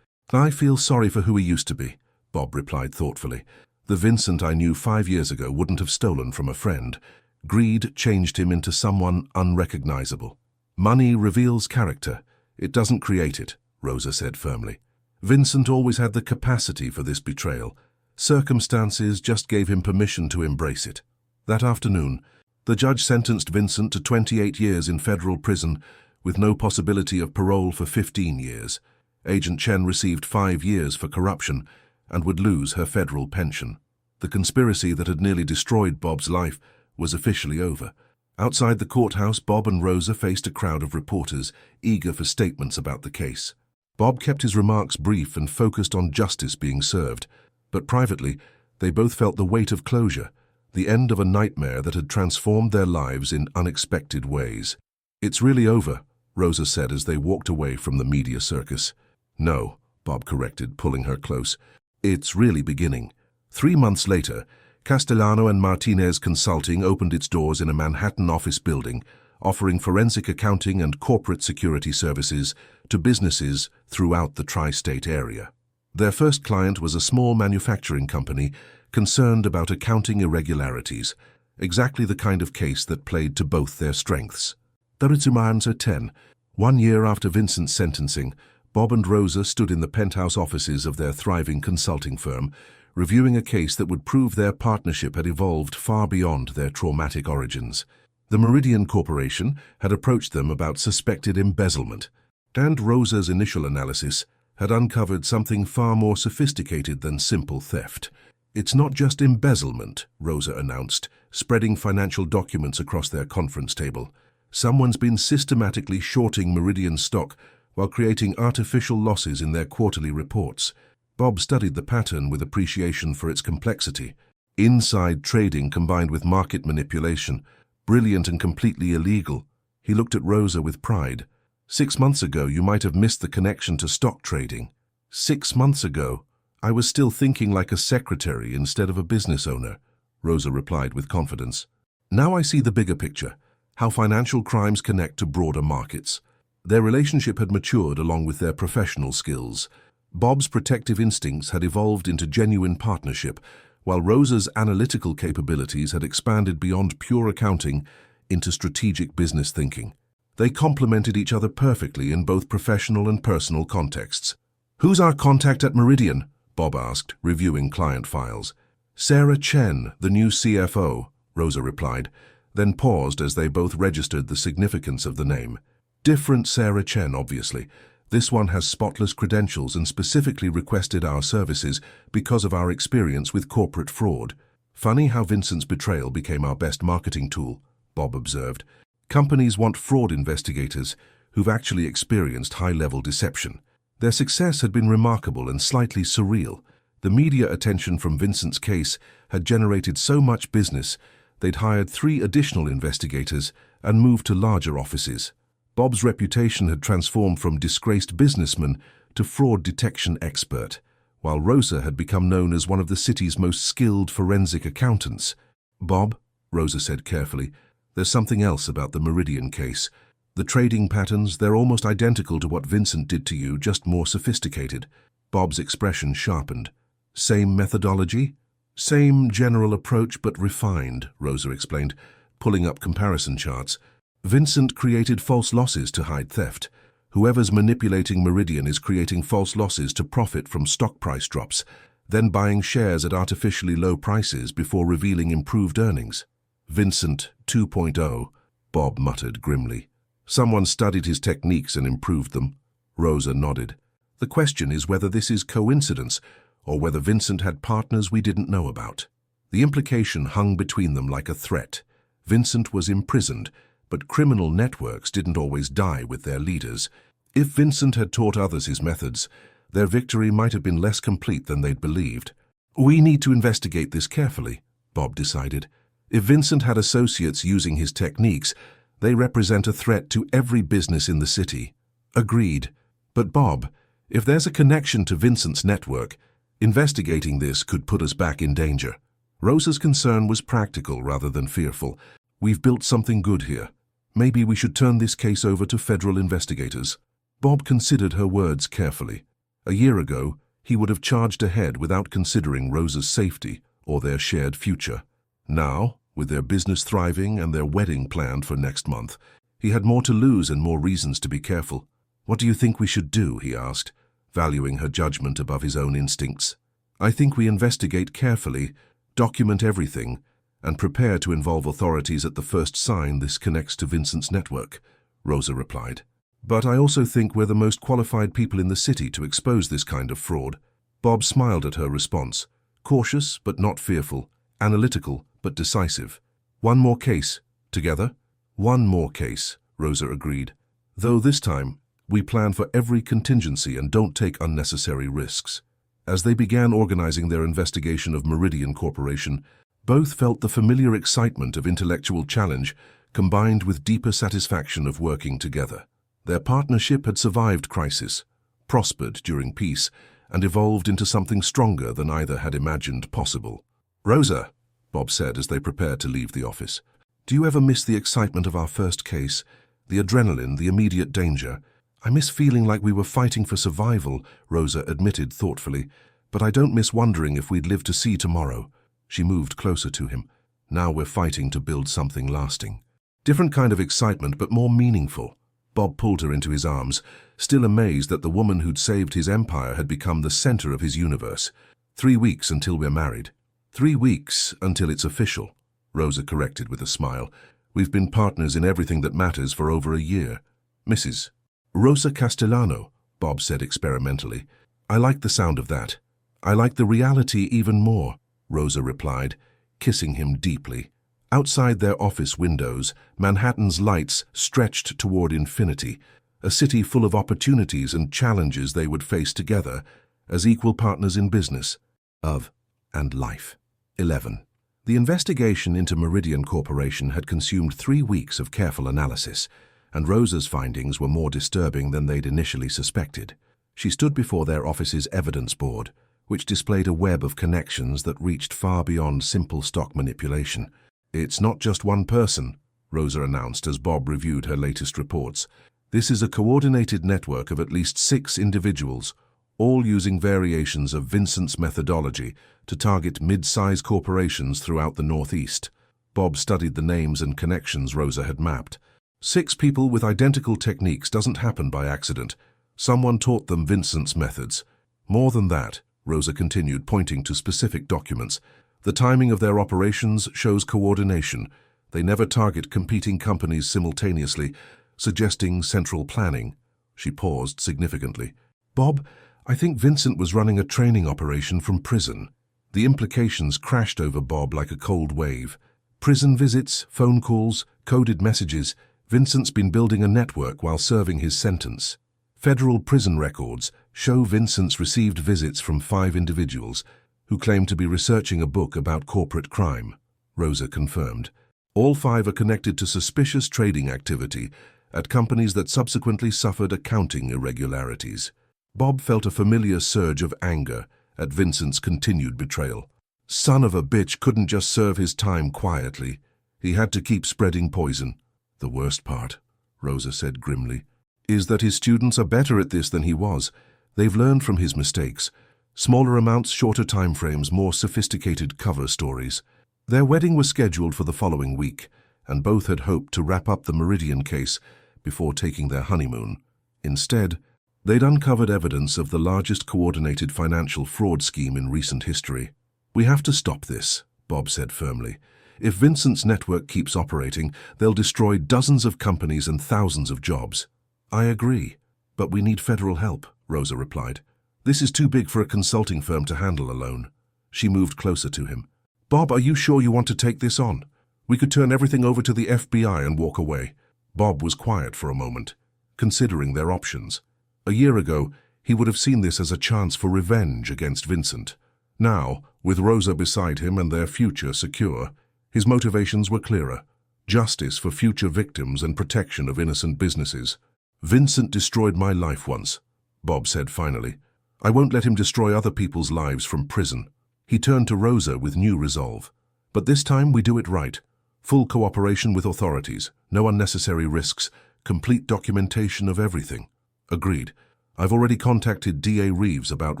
I feel sorry for who he used to be, Bob replied thoughtfully. The Vincent I knew 5 years ago wouldn't have stolen from a friend. Greed changed him into someone unrecognizable. Money reveals character. It doesn't create it, Rosa said firmly. Vincent always had the capacity for this betrayal. Circumstances just gave him permission to embrace it. That afternoon, the judge sentenced Vincent to 28 years in federal prison with no possibility of parole for 15 years. Agent Chen received 5 years for corruption and would lose her federal pension. The conspiracy that had nearly destroyed Bob's life was officially over. Outside the courthouse, Bob and Rosa faced a crowd of reporters, eager for statements about the case. Bob kept his remarks brief and focused on justice being served, but privately, they both felt the weight of closure, the end of a nightmare that had transformed their lives in unexpected ways. It's really over, Rosa said as they walked away from the media circus. No, Bob corrected, pulling her close. It's really beginning. 3 months later, Castellano and Martinez Consulting opened its doors in a Manhattan office building, offering forensic accounting and corporate security services to businesses throughout the tri-state area. Their first client was a small manufacturing company concerned about accounting irregularities, exactly the kind of case that played to both their strengths. Daritsumaansa 10. 1 year after Vincent's sentencing, Bob and Rosa stood in the penthouse offices of their thriving consulting firm, reviewing a case that would prove their partnership had evolved far beyond their traumatic origins. The Meridian Corporation had approached them about suspected embezzlement, and Rosa's initial analysis had uncovered something far more sophisticated than simple theft. It's not just embezzlement, Rosa announced, spreading financial documents across their conference table. Someone's been systematically shorting Meridian stock while creating artificial losses in their quarterly reports. Bob studied the pattern with appreciation for its complexity. Inside trading combined with market manipulation, brilliant and completely illegal. He looked at Rosa with pride. 6 months ago, you might have missed the connection to stock trading. 6 months ago, I was still thinking like a secretary instead of a business owner, Rosa replied with confidence. Now I see the bigger picture, how financial crimes connect to broader markets. Their relationship had matured along with their professional skills. Bob's protective instincts had evolved into genuine partnership, while Rosa's analytical capabilities had expanded beyond pure accounting into strategic business thinking. They complemented each other perfectly in both professional and personal contexts. Who's our contact at Meridian? Bob asked, reviewing client files. Sarah Chen, the new CFO, Rosa replied, then paused as they both registered the significance of the name. Different Sarah Chen, obviously. This one has spotless credentials and specifically requested our services because of our experience with corporate fraud. Funny how Vincent's betrayal became our best marketing tool, Bob observed. Companies want fraud investigators who've actually experienced high-level deception. Their success had been remarkable and slightly surreal. The media attention from Vincent's case had generated so much business, they'd hired 3 additional investigators and moved to larger offices. Bob's reputation had transformed from disgraced businessman to fraud detection expert, while Rosa had become known as one of the city's most skilled forensic accountants. Bob, Rosa said carefully, there's something else about the Meridian case. The trading patterns, they're almost identical to what Vincent did to you, just more sophisticated. Bob's expression sharpened. Same methodology? Same general approach, but refined, Rosa explained, pulling up comparison charts. Vincent created false losses to hide theft. Whoever's manipulating Meridian is creating false losses to profit from stock price drops. then buying shares at artificially low prices before revealing improved earnings. Vincent 2.0, Bob muttered grimly. Someone studied his techniques and improved them. Rosa nodded. The question is whether this is coincidence or whether Vincent had partners we didn't know about. The implication hung between them like a threat. Vincent was imprisoned, but criminal networks didn't always die with their leaders. If Vincent had taught others his methods, their victory might have been less complete than they'd believed. We need to investigate this carefully, Bob decided. If Vincent had associates using his techniques, they represent a threat to every business in the city. Agreed. But Bob, if there's a connection to Vincent's network, investigating this could put us back in danger. Rosa's concern was practical rather than fearful. We've built something good here. Maybe we should turn this case over to federal investigators. Bob considered her words carefully. A year ago, he would have charged ahead without considering Rosa's safety or their shared future. Now, with their business thriving and their wedding planned for next month, he had more to lose and more reasons to be careful. What do you think we should do? He asked, valuing her judgment above his own instincts. I think we investigate carefully, document everything, and prepare to involve authorities at the first sign this connects to Vincent's network, Rosa replied. But I also think we're the most qualified people in the city to expose this kind of fraud. Bob smiled at her response, cautious but not fearful, analytical but decisive. One more case. Together? One more case, Rosa agreed. Though this time, we plan for every contingency and don't take unnecessary risks. As they began organizing their investigation of Meridian Corporation, both felt the familiar excitement of intellectual challenge combined with deeper satisfaction of working together. Their partnership had survived crisis, prospered during peace, and evolved into something stronger than either had imagined possible. Rosa, Bob said as they prepared to leave the office, do you ever miss the excitement of our first case? The adrenaline, the immediate danger? I miss feeling like we were fighting for survival, Rosa admitted thoughtfully, but I don't miss wondering if we'd live to see tomorrow. She moved closer to him. Now we're fighting to build something lasting. Different kind of excitement, but more meaningful. Bob pulled her into his arms, still amazed that the woman who'd saved his empire had become the center of his universe. 3 weeks until we're married. 3 weeks until it's official, Rosa corrected with a smile. We've been partners in everything that matters for over a year. Mrs. Rosa Castellano, Bob said experimentally. I like the sound of that. I like the reality even more, Rosa replied, kissing him deeply. Outside their office windows, Manhattan's lights stretched toward infinity, a city full of opportunities and challenges they would face together as equal partners in business, and life. 11. The investigation into Meridian Corporation had consumed 3 weeks of careful analysis, and Rosa's findings were more disturbing than they'd initially suspected. She stood before their office's evidence board, which displayed a web of connections that reached far beyond simple stock manipulation. It's not just one person, Rosa announced as Bob reviewed her latest reports. This is a coordinated network of at least 6 individuals, all using variations of Vincent's methodology to target mid-size corporations throughout the Northeast. Bob studied the names and connections Rosa had mapped. 6 people with identical techniques doesn't happen by accident. Someone taught them Vincent's methods. More than that, Rosa continued, pointing to specific documents. The timing of their operations shows coordination. They never target competing companies simultaneously, suggesting central planning. She paused significantly. Bob, I think Vincent was running a training operation from prison. The implications crashed over Bob like a cold wave. Prison visits, phone calls, coded messages. Vincent's been building a network while serving his sentence. Federal prison records show Vincent's received visits from 5 individuals who claim to be researching a book about corporate crime, Rosa confirmed. All 5 are connected to suspicious trading activity at companies that subsequently suffered accounting irregularities. Bob felt a familiar surge of anger at Vincent's continued betrayal. Son of a bitch couldn't just serve his time quietly. He had to keep spreading poison. The worst part, Rosa said grimly, is that his students are better at this than he was. They've learned from his mistakes. Smaller amounts, shorter time frames, more sophisticated cover stories. Their wedding was scheduled for the following week, and both had hoped to wrap up the Meridian case before taking their honeymoon. Instead, They'd uncovered evidence of the largest coordinated financial fraud scheme in recent history. "We have to stop this," Bob said firmly. "If Vincent's network keeps operating, they'll destroy dozens of companies and thousands of jobs." "I agree, but we need federal help," Rosa replied. "This is too big for a consulting firm to handle alone." She moved closer to him. "Bob, are you sure you want to take this on? We could turn everything over to the FBI and walk away." Bob was quiet for a moment, considering their options. A year ago, he would have seen this as a chance for revenge against Vincent. Now, with Rosa beside him and their future secure, his motivations were clearer: justice for future victims and protection of innocent businesses. "Vincent destroyed my life once," Bob said finally. "I won't let him destroy other people's lives from prison." He turned to Rosa with new resolve. "But this time we do it right. Full cooperation with authorities, no unnecessary risks, complete documentation of everything." "Agreed. I've already contacted DA Reeves about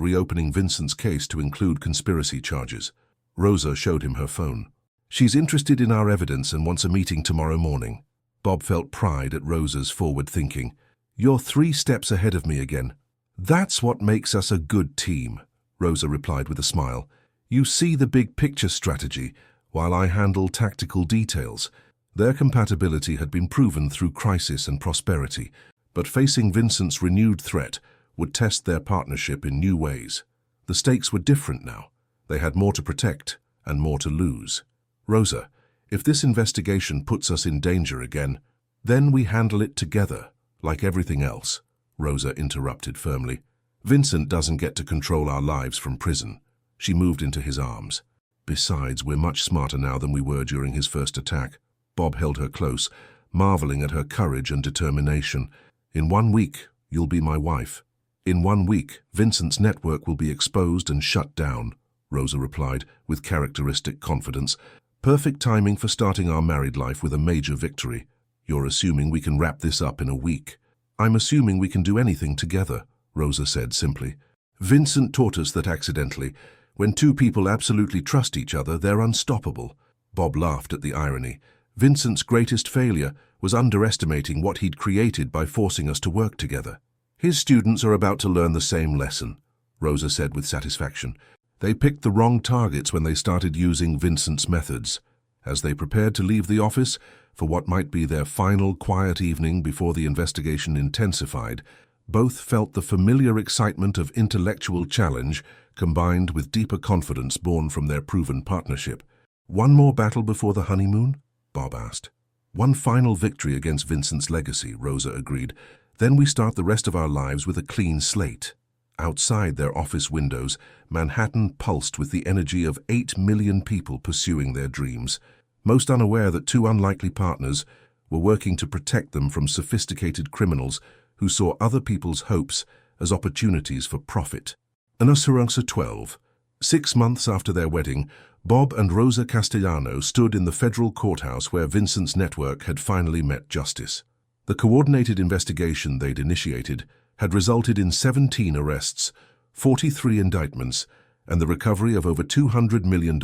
reopening Vincent's case to include conspiracy charges." Rosa showed him her phone. "She's interested in our evidence and wants a meeting tomorrow morning." Bob felt pride at Rosa's forward thinking. "You're 3 steps ahead of me again." "That's what makes us a good team," Rosa replied with a smile. "You see the big picture strategy, while I handle tactical details." Their compatibility had been proven through crisis and prosperity, but facing Vincent's renewed threat would test their partnership in new ways. The stakes were different now. They had more to protect and more to lose. "Rosa, if this investigation puts us in danger again, then we handle it together, like everything else," Rosa interrupted firmly. "Vincent doesn't get to control our lives from prison." She moved into his arms. "Besides, we're much smarter now than we were during his first attack." Bob held her close, marveling at her courage and determination. "In 1 week, you'll be my wife." "In 1 week, Vincent's network will be exposed and shut down," Rosa replied with characteristic confidence. "Perfect timing for starting our married life with a major victory." "You're assuming we can wrap this up in a week." "I'm assuming we can do anything together," Rosa said simply. "Vincent taught us that accidentally. When 2 people absolutely trust each other, they're unstoppable." Bob laughed at the irony. Vincent's greatest failure was underestimating what he'd created by forcing us to work together. "His students are about to learn the same lesson," Rosa said with satisfaction. "They picked the wrong targets when they started using Vincent's methods. As they prepared to leave the office for what might be their final quiet evening before the investigation intensified, both felt the familiar excitement of intellectual challenge combined with deeper confidence born from their proven partnership. "One more battle before the honeymoon?" Bob asked. "One final victory against Vincent's legacy," Rosa agreed. "Then we start the rest of our lives with a clean slate." Outside their office windows, Manhattan pulsed with the energy of 8 million people pursuing their dreams, most unaware that 2 unlikely partners were working to protect them from sophisticated criminals who saw other people's hopes as opportunities for profit. Anussurance 12. 6 months after their wedding, Bob and Rosa Castellano stood in the federal courthouse where Vincent's network had finally met justice. The coordinated investigation they'd initiated had resulted in 17 arrests, 43 indictments, and the recovery of over $200 million,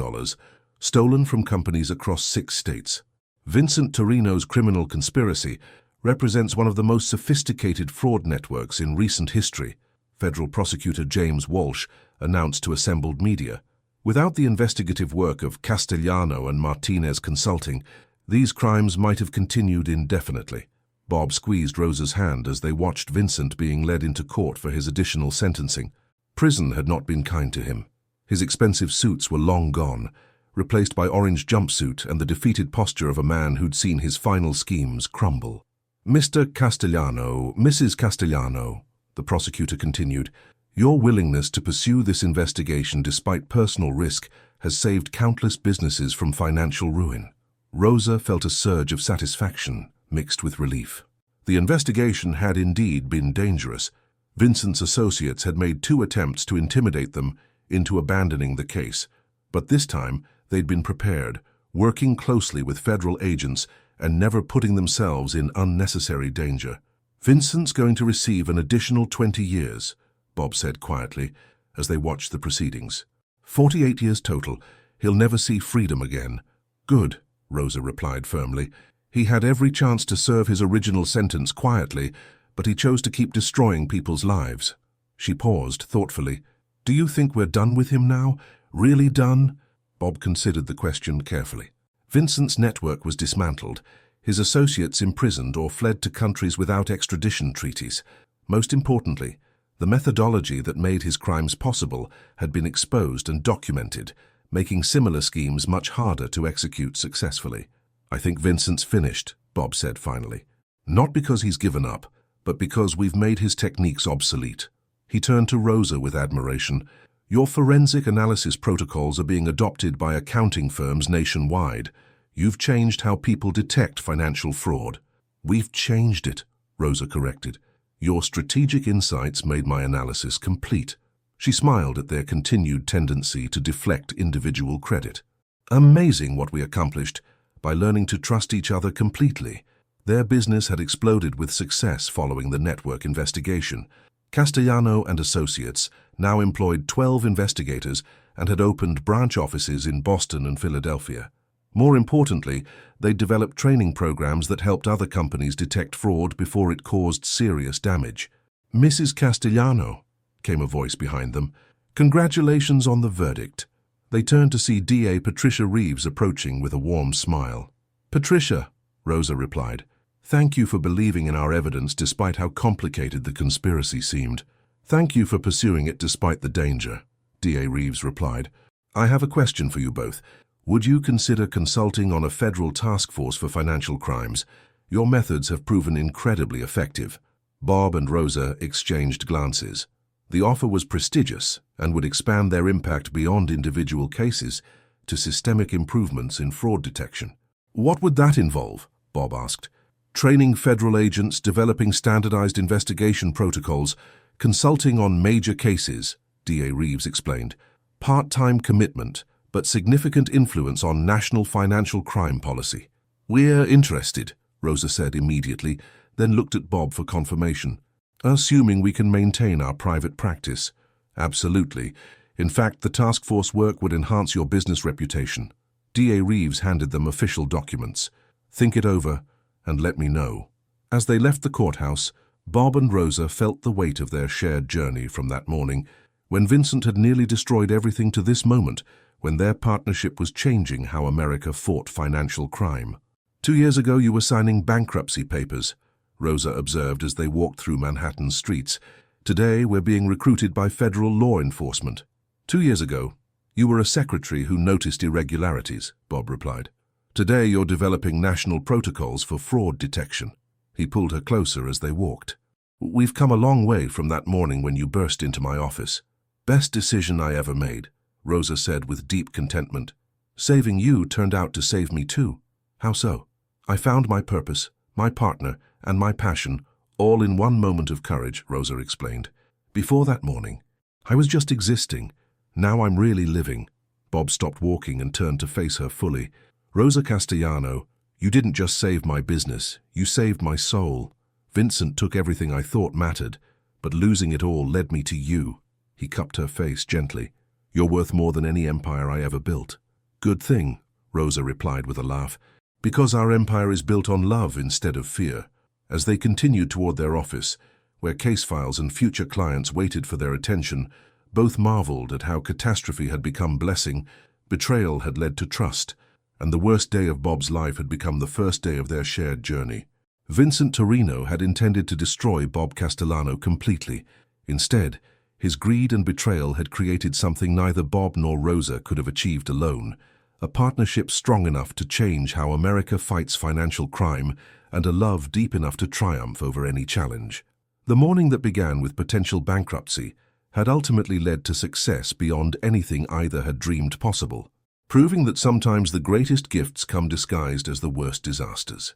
stolen from companies across 6 states. Vincent Torino's criminal conspiracy represents one of the most sophisticated fraud networks in recent history, Federal Prosecutor James Walsh announced to assembled media. Without the investigative work of Castellano and Martinez Consulting, these crimes might have continued indefinitely. Bob squeezed Rosa's hand as they watched Vincent being led into court for his additional sentencing. Prison had not been kind to him. His expensive suits were long gone, replaced by orange jumpsuit and the defeated posture of a man who'd seen his final schemes crumble. "Mr. Castellano, Mrs. Castellano," the prosecutor continued, "your willingness to pursue this investigation despite personal risk has saved countless businesses from financial ruin." Rosa felt a surge of satisfaction mixed with relief. The investigation had indeed been dangerous. Vincent's associates had made 2 attempts to intimidate them into abandoning the case, but this time they'd been prepared, working closely with federal agents and never putting themselves in unnecessary danger. "Vincent's going to receive an additional 20 years, Bob said quietly as they watched the proceedings. 48 years total. He'll never see freedom again." "Good," Rosa replied firmly. "He had every chance to serve his original sentence quietly, but he chose to keep destroying people's lives. She paused thoughtfully. Do you think we're done with him now? Really done? Bob considered the question carefully. Vincent's network was dismantled, his associates imprisoned or fled to countries without extradition treaties. Most importantly, the methodology that made his crimes possible had been exposed and documented, making similar schemes much harder to execute successfully. I think Vincent's finished, Bob said finally. Not because he's given up, but because we've made his techniques obsolete. He turned to Rosa with admiration. Your forensic analysis protocols are being adopted by accounting firms nationwide. You've changed how people detect financial fraud. We've changed it, Rosa corrected. Your strategic insights made my analysis complete. She smiled at their continued tendency to deflect individual credit. Amazing what we accomplished by learning to trust each other completely. Their business had exploded with success following the network investigation. Castellano and Associates now employed 12 investigators and had opened branch offices in Boston and Philadelphia. More importantly, they developed training programs that helped other companies detect fraud before it caused serious damage. Mrs. Castellano, came a voice behind them. Congratulations on the verdict. They turned to see DA Patricia Reeves approaching with a warm smile. Patricia, Rosa replied, thank you for believing in our evidence despite how complicated the conspiracy seemed. Thank you for pursuing it despite the danger, DA Reeves replied. I have a question for you both. Would you consider consulting on a federal task force for financial crimes? Your methods have proven incredibly effective. Bob and Rosa exchanged glances. The offer was prestigious and would expand their impact beyond individual cases to systemic improvements in fraud detection. What would that involve? Bob asked. Training federal agents, developing standardized investigation protocols, consulting on major cases, DA Reeves explained. Part-time commitment, but significant influence on national financial crime policy. We're interested, Rosa said immediately, then looked at Bob for confirmation. Assuming we can maintain our private practice. Absolutely. In fact, the task force work would enhance your business reputation. DA Reeves handed them official documents. Think it over and let me know. As they left the courthouse, Bob and Rosa felt the weight of their shared journey from that morning, when Vincent had nearly destroyed everything to this moment, when their partnership was changing how America fought financial crime. 2 years ago you were signing bankruptcy papers, Rosa observed as they walked through Manhattan's streets. Today we're being recruited by federal law enforcement. 2 years ago, you were a secretary who noticed irregularities, Bob replied. Today you're developing national protocols for fraud detection. He pulled her closer as they walked. We've come a long way from that morning when you burst into my office. Best decision I ever made, Rosa said with deep contentment. Saving you turned out to save me too. How so? I found my purpose, my partner, and my passion, all in one moment of courage, Rosa explained. Before that morning, I was just existing. Now I'm really living. Bob stopped walking and turned to face her fully. Rosa Castellano, you didn't just save my business, you saved my soul. Vincent took everything I thought mattered, but losing it all led me to you. He cupped her face gently. You're worth more than any empire I ever built. Good thing, Rosa replied with a laugh, because our empire is built on love instead of fear. As they continued toward their office, where case files and future clients waited for their attention, both marveled at how catastrophe had become blessing, betrayal had led to trust, and the worst day of Bob's life had become the first day of their shared journey. Vincent Torino had intended to destroy Bob Castellano completely. Instead, his greed and betrayal had created something neither Bob nor Rosa could have achieved alone, a partnership strong enough to change how America fights financial crime and a love deep enough to triumph over any challenge. The morning that began with potential bankruptcy had ultimately led to success beyond anything either had dreamed possible, proving that sometimes the greatest gifts come disguised as the worst disasters.